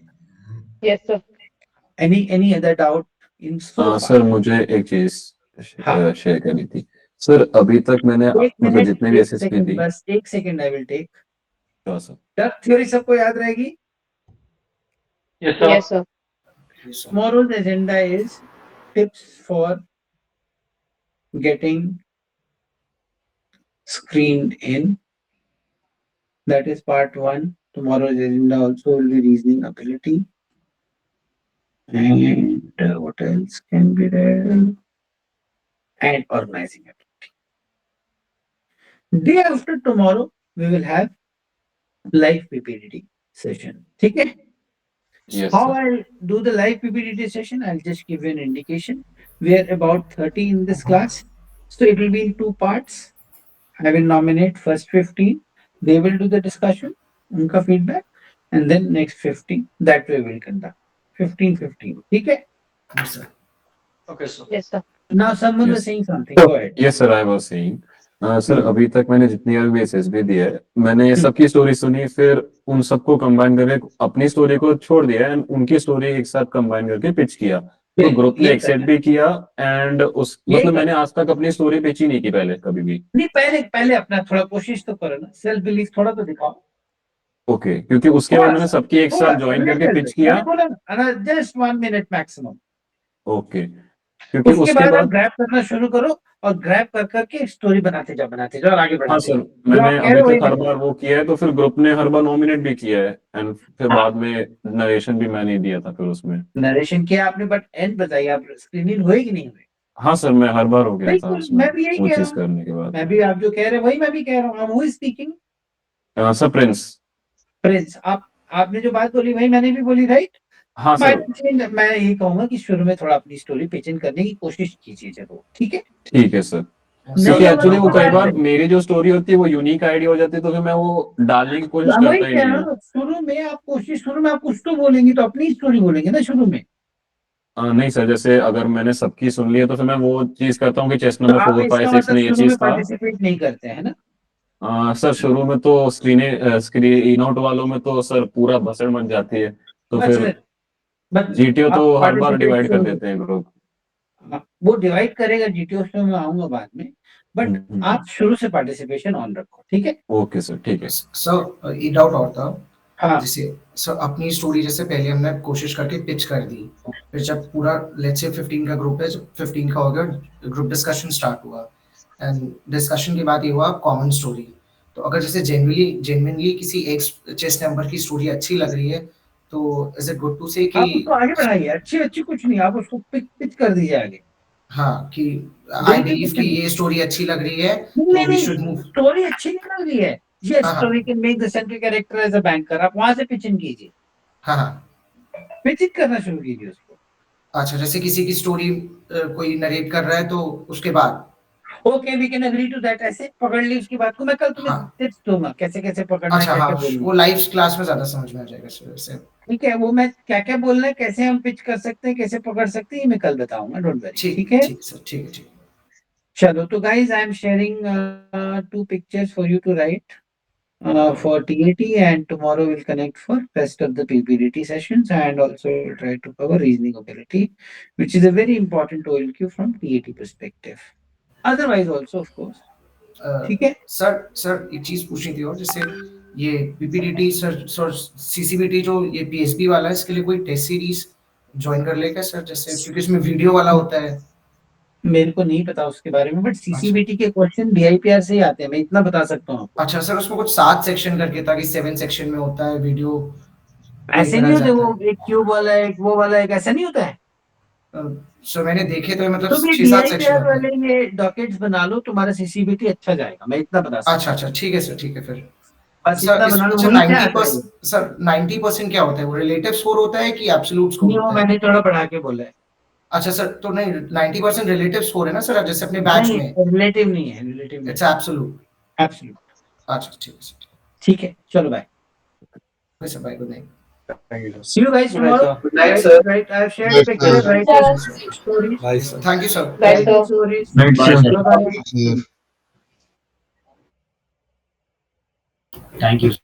Yes, sir. Any other doubt in so far? Sir मुझे एक चीज हाँ. Share करनी थी. Sir अभी तक मैंने एक मतलब मिनट, जितने भी एक एसएसपी सेकंड, दी. बस एक second I will take. Sure, sir. टर्क थ्योरी सबको याद रहेगी? Yes, sir. Yes, sir. Tomorrow's agenda is tips for getting screened in. That is part one. Tomorrow's agenda also will be reasoning ability. And what else can be there? And organizing ability. Day after tomorrow, we will have live PPDD session. Okay? Yes, How sir. I'll do the live PPDD session, I'll just give you an indication. We are about 30 in this class. So it will be in two parts. I will nominate first 15. They will do the discussion, unka feedback, and then next 15. That way we'll conduct. 15. Okay? Yes, sir. Okay, sir. Yes, sir. Now someone was Yes. saying something. So, Go ahead. yes, sir. I was saying, sir अभी तक मैंने जितनी बार भी SSB दिया है, मैंने ये सबकी स्टोरी सुनी, फिर उन सबको कंबाइन करके अपनी स्टोरी को छोड़ दिया एंड उनकी स्टोरी एक साथ कंबाइन करके पिच किया, तो बिल्कुल, ग्रुप ने ये एक्सेप्ट करना भी किया एंड उस यही मतलब करना मैंने आज तक अपनी स्टोरी पिच ही नहीं की पहले कभी भी। नहीं, पहले पहले अपना थोड़ा कोशिश तो करो ना, सेल्फ बिलीफ थोड़ा तो दिखाओ, ओके, क्योंकि उसके बाद थोड़ा मैंने सा, सबकी एक थोड़ा साथ सा ज्वाइन करके लिटिल पिच बिट, किया। मैंने बोला ना, जस्ट 1 मिनट मैक्सिमम। ओके, क्योंकि उसके उसके बाद आप बाद ग्रैब करना शुरू करो और ग्रैब कर करके स्टोरी बनाते जाओ और आगे हाँ बढ़ाते सर, जाओ, जो मैंने आप कह अभी रहे हो वही तक हर मैं बार वो किया है, तो फिर ग्रुप ने हर बार नॉमिनेट भी किया है एंड फिर हाँ, बाद में नरेशन भी मैंने ही दिया था फिर उसमें। नरेशन किया आपने, बट एंड बताइए आप स्क्रीनिंग हुई कि नहीं हुई? हाँ सर, मैं हर बार हो गया था बिल्कुल, उसमें मैं भी यही वो कह रहा चीज हूँ, करने के बाद। मैं भी आप जो कह रहे हैं वही मैं भी कह रहा हूँ, who is speaking? Sir Prince. Prince, आप आपने जो बात बोली वही मैंने भी बोली, राइट? हाँ सर। मैं यही कहूंगा कि शुरू में थोड़ा अपनी स्टोरी पिचिंग करने की कोशिश कीजिए जरूर, ठीक है? ठीक है सर, क्योंकि नहीं होगा एक्चुअली तो वो कोई कई बात बार नहीं। मेरी जो स्टोरी होती है वो यूनिक आइडिया हो जाती है, तो फिर मैं वो डालने की कोशिश वही करता ही कह नहीं रहा हूँ। हूँ, शुरू में आप कुछ तो बोलेंगे, तो अपनी स्टोरी बोलेंगे ना शुरू में। नहीं सर, जैसे अगर मैंने सबकी सुन ली है तो फिर मैं वो चीज करता हूँ कि चेस्ट तो नंबर आप 4 5 इसका 6 मतलब में ये शुरू में चीज था। पार्टिसिपेट नहीं करते हैं ना? सर शुरू में तो स्क्रीन आउट वालों में तो सर पूरा भसड़ मच जाती है, तो बस फिर बस जीटीओ आप तो हर बार पार्टिसिपेट डिवाइड कर शुरू में, देते हैं ग्रुप। हाँ, वो डिवाइड करेगा जीटीओ में, मैं आऊंगा बाद में, बट आप शुरू से पार्टिसिपेशन ऑन रखो, ठीक है? ओके सर, ठीक है। सर एक डाउट और था, हाँ, जैसे सर अपनी स्टोरी जैसे पहले हमने कोशिश करके पिच कर दी, फिर जब पूरा लेट्स से 15 का ग्रुप है, जब 15 का हो गया, ग्रुप डिस्कशन स्टार्ट हुआ एंड डिस्कशन के बाद ये हुआ कॉमन स्टोरी। तो अगर जैसे जेन्युइनली किसी एक चेस मेंबर की स्टोरी अच्छी लग रही है, तो इज इट गुड टू से कि आप उसको आगे बढ़ाइए, अच्छी अच्छी कुछ नहीं, आप उसको पिच पिच कर दीजिए आगे। हाँ कि आई बिल्कुल बिलीव कुछ कि नहीं, ये स्टोरी अच्छी लग रही है नहीं तो वी नहीं, शुड मूव। स्टोरी अच्छी नहीं लग रही है, ये हाँ स्टोरी हाँ can make the central character as a banker, आप वहां से पिचिंग कीजिए, हाँ हाँ। पिचिंग करना शुरू कीजिए उसको। अच्छा, जैसे किसी की स्टोरी कोई नरेट कर रहा है तो उसके बाद okay, we can agree to that, ऐसे पकड़ ली उसकी बात को, मैं कल तुम्हें हाँ। टिप्स दूंगा कैसे कैसे पकड़ना है, अच्छा क्या हाँ, क्या बोलना वो है। लाइव क्लास में ज्यादा समझ में आ जाएगा सर से। ठीक है, वो मैं क्या क्या बोलना है, कैसे हम पिच कर सकते हैं, कैसे पकड़ सकते हैं, ये मैं कल बताऊंगा, डोंट वरी, ठीक है? ठीक सर, ठीक है ठीक है। चलो, तो guys I am sharing 2 pictures for you to write for TAT, and tomorrow we'll connect for rest of the PPDT sessions, and also try to cover reasoning ability, which is a very important OLQ from TAT perspective. Otherwise also, of course. ठीक है? Sir एक चीज पूछनी थी, और जैसे ये PPDT sir सीसीबीटी जो ये पीएसबी वाला है, इसके लिए कोई टेस्ट सीरीज ज्वाइन कर लेगा सर, जैसे क्योंकि इसमें वीडियो वाला होता है। मेरे को नहीं पता उसके बारे में, बट अच्छा सीसीबीटी के क्वेश्चन बीआईपीआर से ही आते हैं, मैं इतना बता सकता हूँ आपको। अच्छा सर, उसमें कुछ 7 सेक्शन करके था कि 7 सेक्शन में होता है वीडियो, ऐसे नहीं होते, वो एक क्यूब वाला, एक वो वाला, एक ऐसा नहीं होता है। सर मैंने देखे तो मतलब तो भी 6-7 सेक्शन बीआईपीआर होते हैं। वाले ये डॉकेट्स बना लो, तुम्हारा सीसीबीटी अच्छा जाएगा, मैं इतना बता सकता अच्छा ठीक है सर, ठीक है फिर। हूँ, बस सर इतना इस बना लो, अच्छा वही क्या आता है। 90% सर 90% क्या होता है, वो रिलेटिव स्कोर होता है कि एब्सोल्यूट स्कोर नहीं, वो होता है? मैंने थोड़ा बढ़ा के बोला है। अच्छा सर, तो नहीं 90% रिलेटिव स्कोर है ना सर, जैसे अपने बैच नहीं, में रिलेटिव नहीं है, रिलेटिव नहीं, इट्स एब्सोल्यूट। एब्सोल्यूट। अच्छा ठीक है सर, ठीक है, चलो bye. Sir bye, good night. Thank you, sir. See you guys Good night, tomorrow. sir. Good night, sir. Right, I have shared a picture, write your stories. Bye sir, thank you sir. Write your stories. Right, sir. Bye-bye. Thank you.